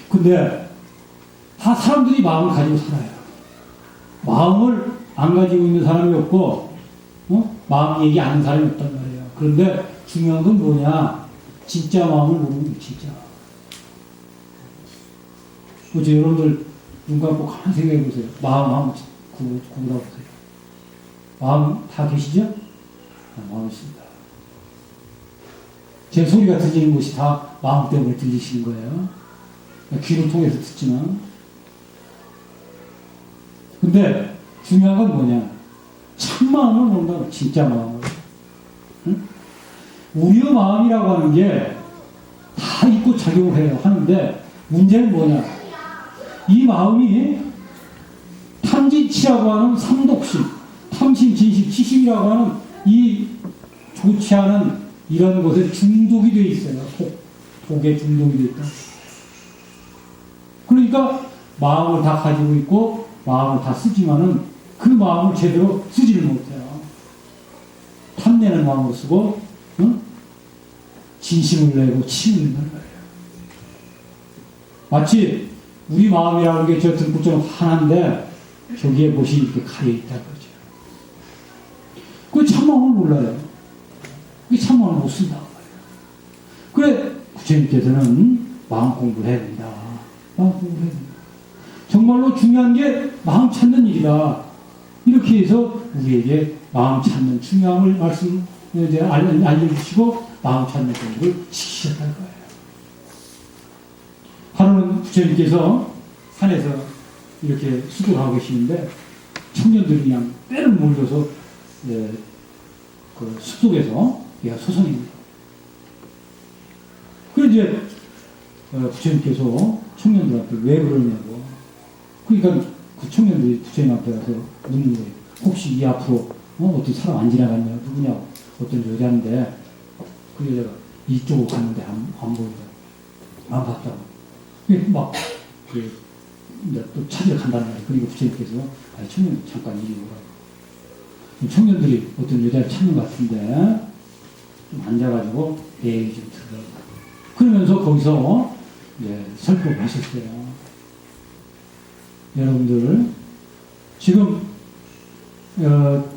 근데 다 사람들이 마음을 가지고 살아요. 마음을 안 가지고 있는 사람이 없고, 마음 얘기 안 하는 사람이 없단 말이에요. 그런데 중요한 건 뭐냐? 진짜 마음을 모르는 게 진짜. 어제 여러분들 눈 감고 가만히 생각해 보세요. 마음 한번 구분해 보세요. 마음 다 계시죠? 마음 있습니다. 제 소리가 들리는 것이 다 마음 때문에 들리시는 거예요. 귀를 통해서 듣지만. 근데 중요한 건 뭐냐? 참 마음을 모른다고, 진짜 마음을. 응? 우리의 마음이라고 하는 게 다 있고 작용을 해요. 하는데 문제는 뭐냐? 이 마음이 탐진치라고 하는 삼독심, 탐심, 진심, 치심이라고 하는 이 좋지 않은 이런 것에 중독이 되어 있어요. 독에 중독이 되어 있다. 그러니까 마음을 다 가지고 있고 마음을 다 쓰지만은 그 마음을 제대로 쓰지를 못해요. 탐내는 마음으로 쓰고, 진심을 내고 치는 거예요. 마치 우리 마음이라는 게 저 등불처럼 환한데 저기에 못이 이렇게 가려 있다는 거죠. 그 참마음을 몰라요. 그 참마음을 못 쓴다고 말이에요. 그래 부처님께서는 마음 공부를 해야 된다. 마음 공부를 해야 된다. 정말로 중요한 게 마음 찾는 일이다. 이렇게 해서 우리에게 마음 찾는 중요함을 알려주시고 마음 찾는 공부를 시키셨다는 거예요. 하루는 부처님께서 산에서 이렇게 수도를 하고 계시는데 청년들이 그냥 때를 몰려서 그 숲속에서 얘가 소송입니다. 그래서 이제 부처님께서 청년들한테 왜 그러냐고. 그러니까 그 청년들이 부처님한테 가서 묻는 거예요. 혹시 이 앞으로 어떻게 사람 안 지나갔냐? 누구냐고. 어떤 여자인데 그 여자가 이쪽으로 갔는데 안 보인다. 안 봤다고. 막 이제 또 찾으러 간다는 말이에요. 그리고 부처님께서 아니 청년 잠깐 이리 오라. 청년들이 어떤 여자를 찾는 것 같은데 좀 앉아가지고 얘기 좀 들어라. 그러면서 거기서 이제 설법을 하셨어요. 여러분들 지금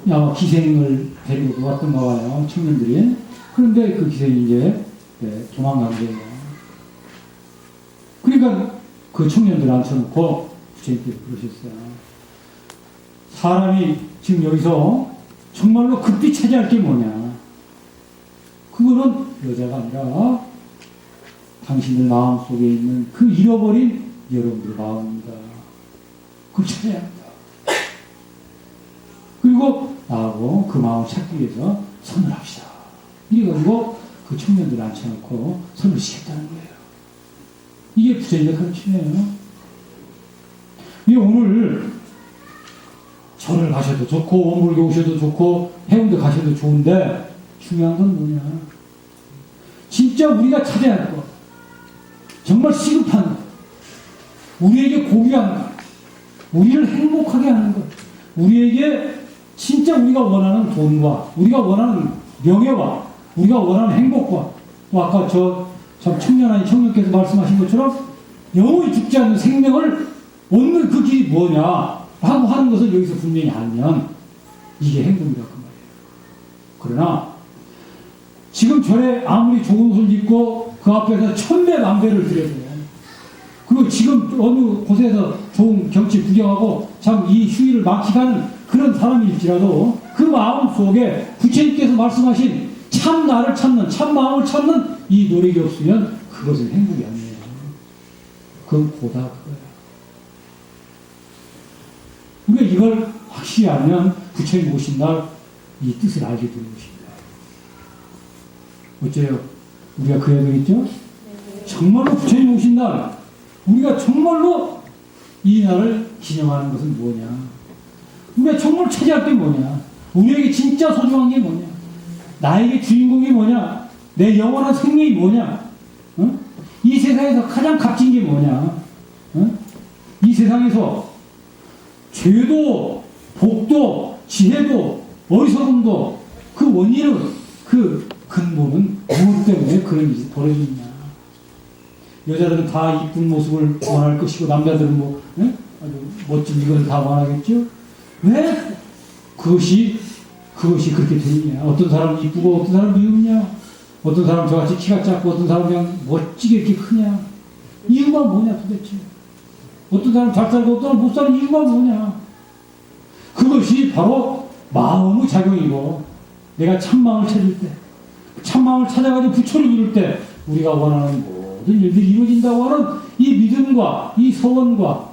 아마 기생을 데리고 왔던가 봐요. 청년들이. 그런데 그 기생이 이제 도망간 거예요. 그러니까 그 청년들 앉혀놓고 부처님께서 그러셨어요. 사람이 지금 여기서 정말로 급히 차지할 게 뭐냐. 그거는 여자가 아니라 당신들 마음속에 있는 그 잃어버린 여러분들 마음입니다. 그걸 찾아야 합니다. 그리고 나하고 그 마음을 찾기 위해서 선을 합시다. 이래가지고 그 청년들을 앉혀놓고 선을 시켰다는 거예요. 이게 부처님의 가르침이에요. 오늘 절을 가셔도 좋고 원불교 오셔도 좋고 해운대 가셔도 좋은데 중요한 건 뭐냐. 진짜 우리가 찾아야 할 것, 정말 시급한 것, 우리에게 고귀한 것, 우리를 행복하게 하는 것, 우리에게 진짜 우리가 원하는 돈과 우리가 원하는 명예와 우리가 원하는 행복과 또 아까 참 청년 청년께서 말씀하신 것처럼 영원히 죽지 않는 생명을 얻는 그 길이 뭐냐 라고 하는 것을 여기서 분명히 알면 이게 행복이다 그 말이에요. 그러나 지금 절에 아무리 좋은 옷을 입고 그 앞에서 천배만배를 드려도 그리고 지금 어느 곳에서 좋은 경치 구경하고 참 이 휴일을 마치가는 그런 사람일지라도 그 마음 속에 부처님께서 말씀하신 참 나를 찾는 참 마음을 찾는 이 노력이 없으면 그것은 행복이 아니에요. 그건 고다 그거예요. 우리가 이걸 확실히 알면 부처님 오신 날 이 뜻을 알게 되는 것입니다. 어째요? 우리가 그래야 되겠죠? 정말로 부처님 오신 날 우리가 정말로 이 날을 기념하는 것은 뭐냐? 우리가 정말 차지할 게 뭐냐? 우리에게 진짜 소중한 게 뭐냐? 나에게 주인공이 뭐냐? 내 영원한 생명이 뭐냐? 어? 이 세상에서 가장 값진 게 뭐냐? 어? 이 세상에서 죄도 복도 지혜도 어리석음도 그 원인은 그 근본은 무엇 때문에 그런 일이 벌어지느냐? 여자들은 다 이쁜 모습을 원할 것이고 남자들은 뭐 아주 멋진 이것을 다 원하겠죠? 왜 그것이 그렇게 되느냐? 어떤 사람은 이쁘고 어떤 사람은 미흡냐? 어떤 사람은 저같이 키가 작고 어떤 사람은 그냥 멋지게 이렇게 크냐? 이유가 뭐냐 도대체? 어떤 사람은 잘 살고 어떤 사람은 못 사는 이유가 뭐냐? 그것이 바로 마음의 작용이고 내가 참마음을 찾을 때 참마음을 찾아가지고 부처를 이룰 때 우리가 원하는 모든 일들이 이루어진다고 하는 이 믿음과 이 소원과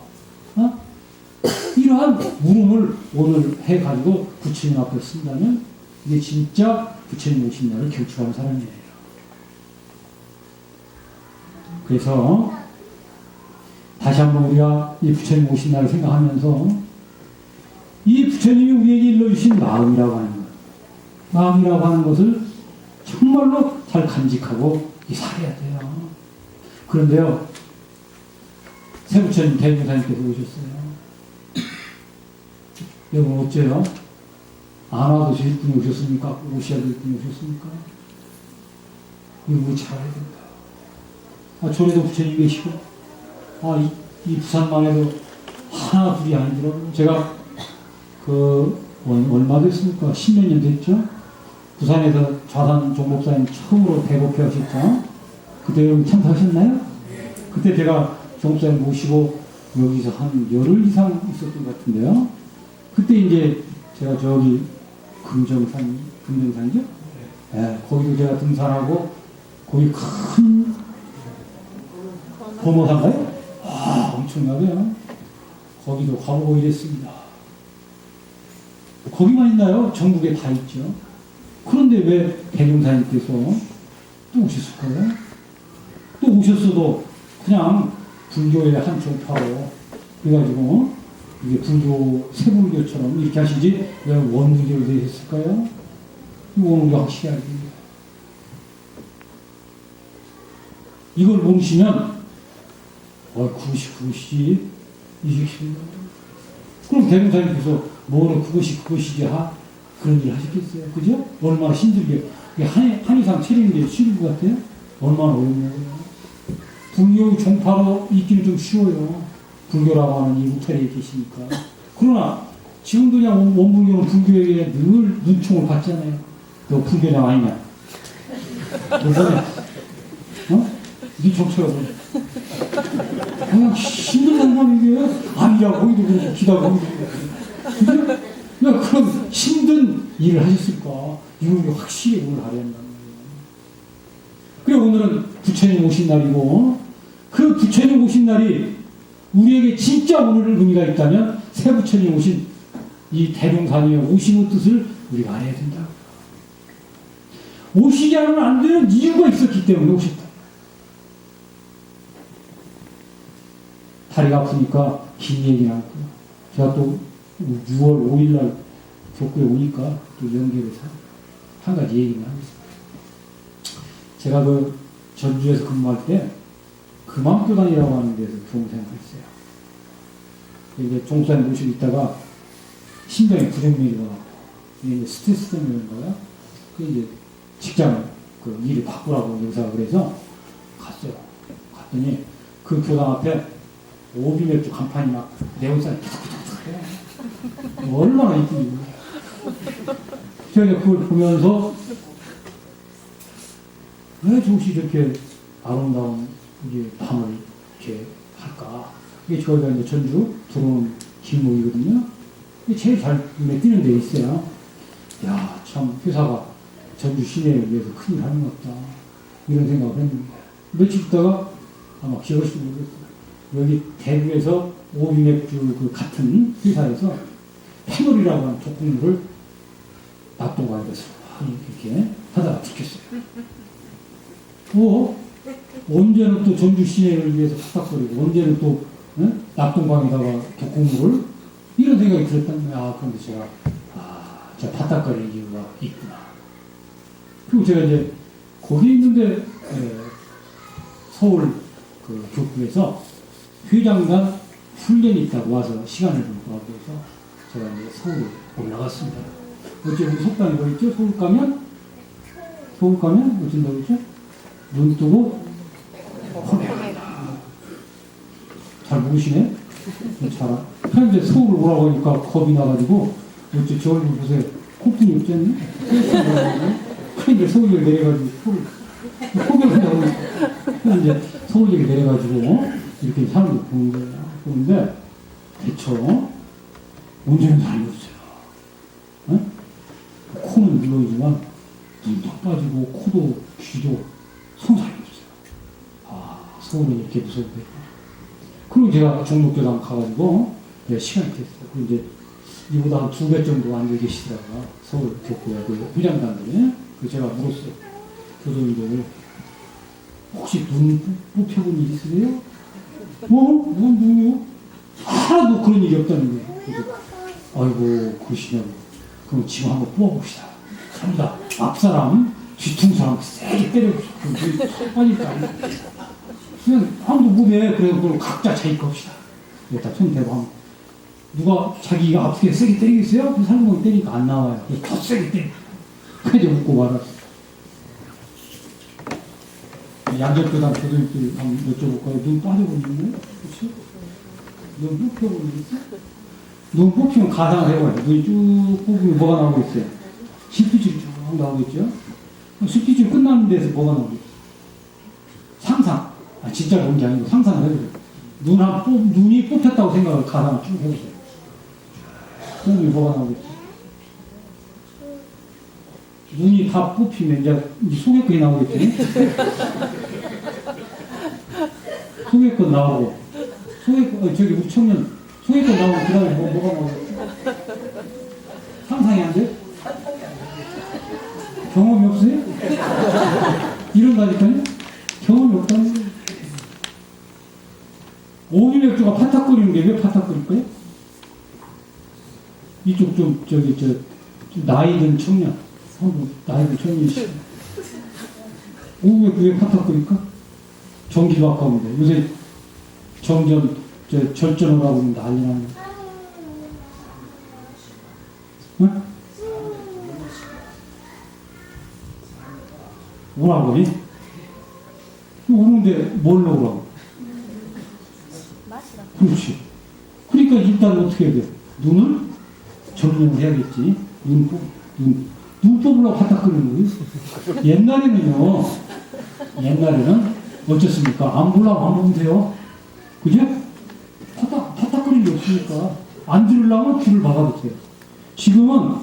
이러한 물음을 오늘 해가지고 부처님 앞에 쓴다면 이게 진짜 부처님 오신 날을 결축하는 사람이에요. 그래서 다시 한번 우리가 이 부처님 오신 날을 생각하면서 이 부처님이 우리에게 일러주신 마음이라고 하는 것, 마음이라고 하는 것을 정말로 잘 간직하고 살아야 돼요. 그런데요, 새 부처님 대종사님께서 오셨어요. 여러분 어째요? 안 와도 될 분이 오셨습니까? 오셔야 될 분이 오셨습니까? 이거 잘해야 된다. 저에도 부처님 계시고, 이 부산만 해도 하나 둘이 아니더라고요. 제가 얼마 됐습니까? 10몇 년 됐죠? 부산에서 좌산 종목사님 처음으로 대법회 하셨죠? 그때 여러분 참석하셨나요? 그때 제가 종목사님 모시고 여기서 한 열흘 이상 있었던 것 같은데요. 그때 이제 제가 저기 금정산이죠? 네, 거기도 제가 등산하고 거기 큰 범어산가요? 엄청나게요. 거기도 가보고 이랬습니다. 거기만 있나요? 전국에 다 있죠. 그런데 왜 대종사님께서 또 오셨을까요? 또 오셨어도 그냥 불교의 한 종파로 그래가지고 이게 불교, 세불교처럼 이렇게 하시지 왜 원불교로 되셨을까요? 오는 게 확실해야 됩니다. 이걸 모르시면 그것이 이십니다. 그럼 대명사님께서 뭐는 그것이지 그런 일 하셨겠어요? 그죠? 얼마나 힘들게 한의상 차리는 게 쉬운 것 같아요? 얼마나 어렵냐고요. 불교 종파로 있기는 좀 쉬워요. 불교라고 하는 이 우태리에 계시니까. 그러나 지금도 그냥 원불교는 불교에게 늘 눈총을 받잖아요. 너 불교장 아니냐? 그러잖아요. 네 정처라고. 그냥 힘든 사람 이게 아니야. 거기도 그렇고 기다 거기도 그렇고. 야, 그런 힘든 일을 하셨을까? 이걸 확실히 오늘 알아야 한다는 거예요. 그래 오늘은 부처님 오신 날이고 그 부처님 오신 날이 우리에게 진짜 오늘 의미가 있다면 새 부처님 오신 이 대룡산에 오심의 뜻을 우리가 알아야 된다. 오시지 않으면 안 되는 이유가 있었기 때문에 오셨다. 다리가 아프니까 긴 얘기는 않고 제가 또 6월 5일날 교구에 오니까 또 연결해서 한 가지 얘기를 하겠습니다. 제가 그 전주에서 근무할 때 금암교단이라고 하는 데서 교무생을 했어요. 이제 종사님 모시고 있다가 심장에 부정맥이 와갖고 이제 스트레스 때문인 거야. 그 이제 직장 그 일을 바꾸라고 의사가 그래서 갔어요. 갔더니 그 교당 앞에 오비맥주 간판이 막 네온산이 탁탁탁탁 얼마나 이쁜지. 제가 그걸 보면서 왜 조금씩 이렇게 아름다운 이게 밤을 이렇게 할까? 이게 저희가 이제 전주 들어오는 길목이거든요. 제일 잘 눈에 띄는 데 있어요. 야, 참 회사가 전주 시내를 위해서 큰일 하는 것 같다. 이런 생각을 했는데 며칠 있다가 아마 기억하실지 모르겠어요. 여기 대구에서 오비맥주 그 같은 회사에서 패널이라고 하는 독극물을 납동관에서 이렇게 하다가 들켰어요. 언제는 또 전주 시내를 위해서 탁탁거리고 언제는 또 납동강에다가 독극물을 이런 생각이 들었다는 거야. 그런데 제가 탁탁거리는 이유가 있구나. 그리고 제가 이제 거기 있는데 서울 그 교구에서 회장단 훈련이 있다고 와서 시간을 좀 구하고 해서 제가 이제 서울에 올라갔습니다. 어째 우리 속담이 뭐 있죠? 서울 가면 어쩐다고 했죠? 눈 뜨고 잘 모르시네? 잘 현재 서울 오라고 하니까 겁이 나가지고 어째 저 얼굴 보세요. 콧등이 없지 않니? 그런데 서울역에 내려가지고 이제 서울역에 내려가지고 이렇게 사람들 보는 거예요. 그런데 대처 운전은 잘 못했어요. 코는 물론이지만 눈도 빠지고 코도 귀도 손살이 없어요. 서울은 이렇게 무서운데. 그리고 제가 종목교당 가가지고 시간이 됐어요. 그리고 이제 이보다 한 2배 정도 앉아 계시더라고요. 서울 교구에 그 회장단들이. 그 제가 물었어요. 교도님들 혹시 눈 뽑혀본 일 있으세요? 뭔 눈이요? 하나도 그런 일이 없다는 거예요. 그래서 아이고 그러시냐고. 그럼 지금 한번 뽑아봅시다. 갑니다. 앞사람 뒤통수랑 세게 때려봅시다. 그럼 빠질까? 그냥 아무도 못해. 그래서 그걸 각자 자기 겁시다. 여기다 손 대고 하면 누가 자기가 아프게 세게 때리겠어요? 그 사람은 때리니까 안 나와요. 더 세게 때려. 그래서 웃고 말았어. 양접교단 교도님들 한번 여쭤볼까요? 눈 빠져본 적 있나요? 그렇지? 눈 뽑혀본 적 있어? 눈 뽑히면 가상을 해봐요. 눈이 쭉 뽑으면 뭐가 나오고 있어요? 실피줄이 쭉 나오고 있죠? 실피줄 끝나는 데서 뭐가 나오고 있어요? 상상. 진짜 그런 게 아니고 상상을 해보세요. 눈이 뽑혔다고 생각을 가상을 쭉 해보세요. 뽑으면 뭐가 나오고 있어요? 눈이 다 뽑히면 이제 소개권이 나오겠지? 소개권 나오고, 저기 우리 청년, 소개권 나오고, 그 다음에 뭐가 나오겠지? 상상이 안 돼? 경험이 없어요? 이런다니까요? 경험이 없다는 거예요. 오비맥주가 파탁거리는 게 왜 파탁거릴까요? 이쪽 좀 나이 든 청년. 나이도 1000년씩. 500에 파탁 끓일까? 전기도 아까운데. 요새 절전을 하고 있는데 난리 나는. 응? 뭐라고 그러니? 오는데 뭘 넣으라고? 그렇지. 그러니까 일단 어떻게 해야 돼? 눈을 정리를 해야겠지. 눈 뽑으려고 파탁 끓이는 거예요. 옛날에는 어쩌습니까? 안 보려고 안 보면 돼요. 그죠? 파탁 끓이는 게 없으니까. 안 들으려면 귀를 막아두세요. 지금은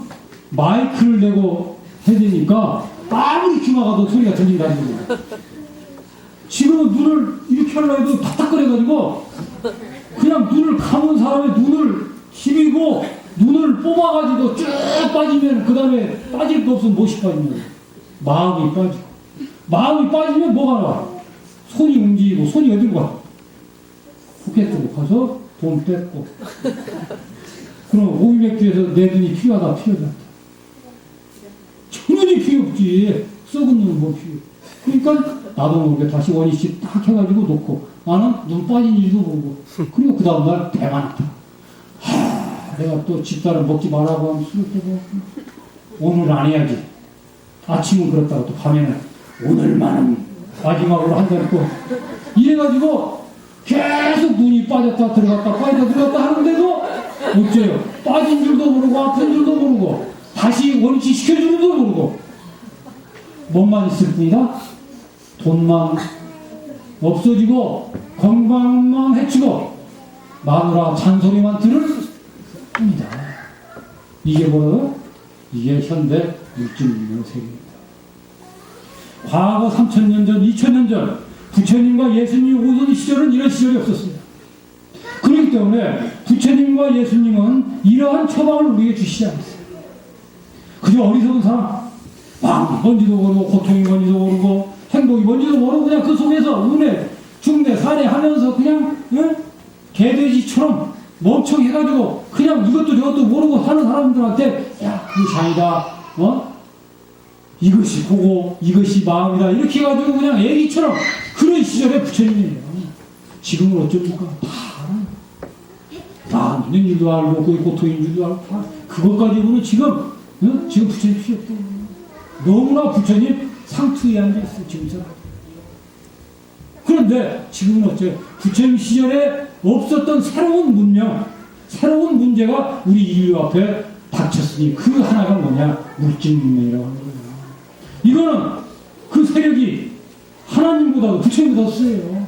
마이크를 대고 해야 되니까 아무리 귀 막아도 소리가 들린다는 거예요. 지금은 눈을 이렇게 하려고 해도 파탁거려가지고 그냥 눈을 감은 사람의 눈을 비비고 눈을 뽑아가지고 쭉 빠지면 그 다음에 빠질 거 없으면 무엇이 빠지냐고. 마음이 빠지고. 마음이 빠지면 뭐가 나와? 손이 움직이고. 손이 어디로 가? 포켓으로 가서 돈 뺏고. 그럼 500주에서 내 눈이 필요하다 필요하다. 전혀 필요 없지. 썩은 눈은 뭐 필요. 그러니까 나도 모르게 다시 원위치 딱 해가지고 놓고 나는 눈 빠진 일도 모르고. 그리고 그 다음날 배가 나타. 내가 또 집사람 먹지 말라고 하면 술을 떼고 오늘 안 해야지. 아침은 그렇다고 또 밤에는 오늘만은 마지막으로 한잔 또 이래가지고 계속 눈이 빠졌다 들어갔다 하는데도 어째요? 빠진 줄도 모르고 아픈 줄도 모르고 다시 원위치 시켜주는 줄도 모르고 뭐만 있을 뿐이다. 돈만 없어지고 건강만 해치고 마누라 잔소리만 들을 뿐이다. 이게 뭐라고? 이게 현대 물질문명 세계입니다. 과거 3000년 전, 2000년 전 부처님과 예수님이 오던 시절은 이런 시절이 없었습니다. 그렇기 때문에 부처님과 예수님은 이러한 처방을 우리에게 주시지 않았어요. 그저 어리석은 사람, 마음이 뭔지도 모르고 고통이 뭔지도 모르고 행복이 뭔지도 모르고 그냥 그 속에서 은혜, 중내, 사례 하면서 그냥 개돼지처럼 멍청해가지고 그냥 이것도 저것도 모르고 사는 사람들한테 야, 그것이 아니다. 이것이 보고 이것이 마음이다. 이렇게 해가지고 그냥 애기처럼 그런 시절에 부처님이에요. 지금은 어쩝니까? 다 있는 일도 알고 그 고통인 줄도 알고 다 그것 가지고는 지금 부처님 필요 없다. 너무나 부처님 상투에 앉아있어요. 지금 사람. 그런데 지금은 어째 부처님 시절에 없었던 새로운 문명, 새로운 문제가 우리 인류 앞에 닥쳤으니 그 하나가 뭐냐? 물질 문명이라고 하는 거예요. 이거는 그 세력이 하나님보다도 부처님보다 세요.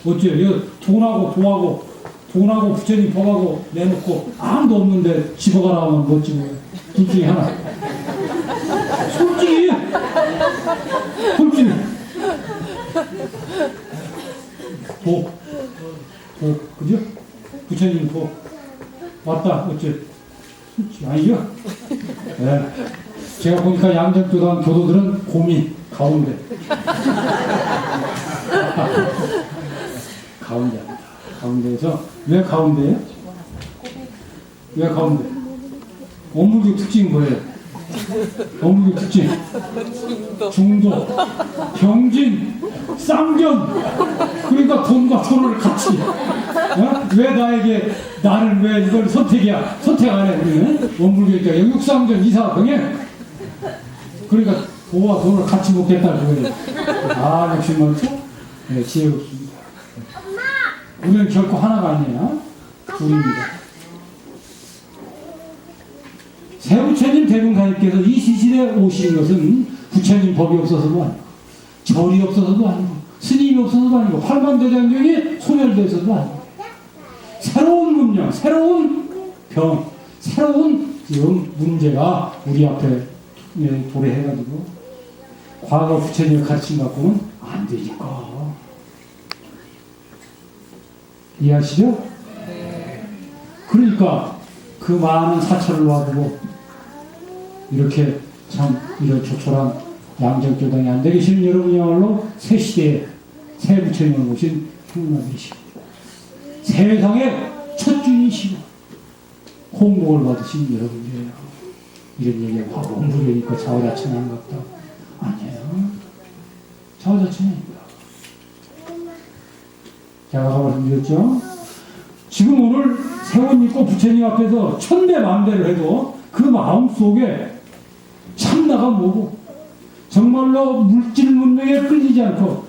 어째요? 돈하고 부처님 법하고 내놓고 아무도 없는데 집어가라 하면 멋지 뭐예요? 둘 중에 하나. 솔직히 그죠? 부처님 왔다 어째? 솔직히 아니죠? 네. 제가 보니까 양정교단 교도들은 고민 가운데 가운데에서 왜 가운데예요? 왜 가운데? 업무교 특징은 뭐예요? 업무교 특징 중도, 병진, 쌍전. 그러니까 돈과 돈을 같이 왜 나를 왜 이걸 선택 안 해? 우리는 원불교니까 영육상전 이사병행. 그러니까 도와 돈을 같이 먹겠다는 거예요. 아, 역시 많죠? 네, 지혜롭습니다. 우리는 결코 하나가 아니야. 둘입니다. 세부처님 대중사님께서 이 시신에 오신 것은 부처님 법이 없어서도 아니고 절이 없어서도 아니고 스님이 없어서도 아니고 팔만대장경이 소멸돼서도 아니고 새로운 문명, 새로운 병, 새로운 문제가 우리 앞에 도래해가지고 과거 부처님의 가르침 갖고는 안 되니까. 이해하시죠? 그러니까 그 많은 사찰을 놔두고 이렇게 참 이런 조촐한 양정교당에 앉아 계시는 여러분이야말로 새 시대에 새 부처님을 모신 행남이시고 세상의 첫 주인이시고 공복을 받으신 여러분이에요. 이런 얘기하고 공부하니까 자화자찬하는 것 같다. 아니에요. 자화자찬이 아닙니다. 제가 아까 말씀드렸죠? 지금 오늘 세원 있고 부처님 앞에서 천대만대를 해도 그 마음속에 참나가 뭐고 정말로 물질 문명에 끌리지 않고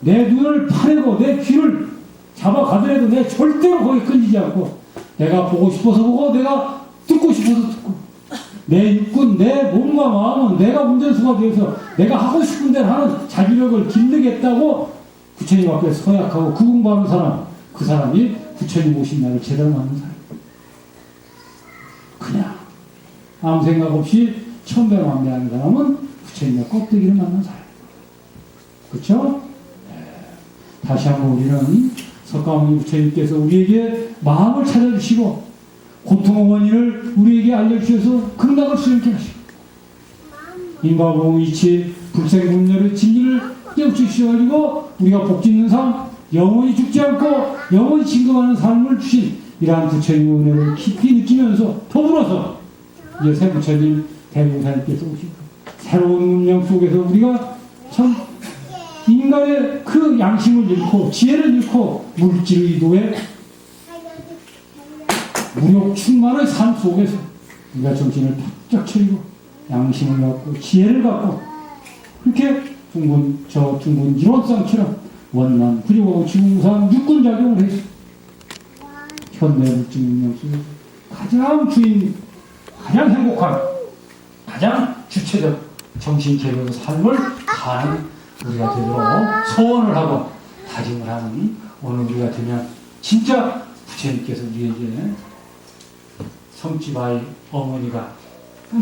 내 눈을 파내고 내 귀를 잡아가더라도 내 절대로 거기에 끌리지 않고 내가 보고 싶어서 보고 내가 듣고 싶어서 듣고 내 육군, 내 몸과 마음은 내가 운전수가 되어서 내가 하고 싶은 대로 하는 자기력을 길르겠다고 부처님 앞에 서약하고 그 공부하는 사람, 그 사람이 부처님 오신 날을 제대로 맞는 사람. 그냥 아무 생각 없이 천배만배하는 사람은 부처님의 껍데기를 맞는 사람. 그렇죠? 다시 한번 우리는 석가모니 부처님께서 우리에게 마음을 찾아주시고 고통의 원인을 우리에게 알려주셔서 극락을 수행케 하시고 인과보험 이치 불생분열의 진리를 깨우치셔가지고 우리가 복짓는 삶, 영원히 죽지 않고 영원히 진금하는 삶을 주신 이러한 부처님의 은혜를 깊이 느끼면서 더불어서 이제 새 부처님 대명사님께서 오시고 새로운 운명 속에서 우리가 참 인간의 그 양심을 잃고 지혜를 잃고 물질 의도에 무력 충만의 삶 속에서 우리가 정신을 바짝 차리고 양심을 갖고 지혜를 갖고 그렇게 둥근 이론상처럼 원만 불이고 지공상 육군작용을 해서 현대 물질 운명 속에서 가장 주인, 가장 행복한, 가장 주체적 정신개혁의 삶을 사는 우리가 되도록 소원을 하고 다짐을 하는 오늘 우리가 되면 진짜 부처님께서 우리에게 성집 아이 어머니가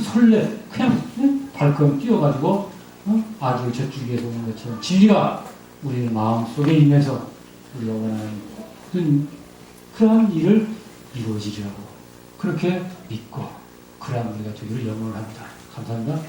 설레 그냥 발걸음 뛰어가지고 아주 젖줄기에서 오는 것처럼 진리가 우리 마음속에 임해서 우리가 원하는 그러한 일을 이루어지려고 그렇게 믿고 그러한 우리가 되기를 염원을 합니다. 감사합니다.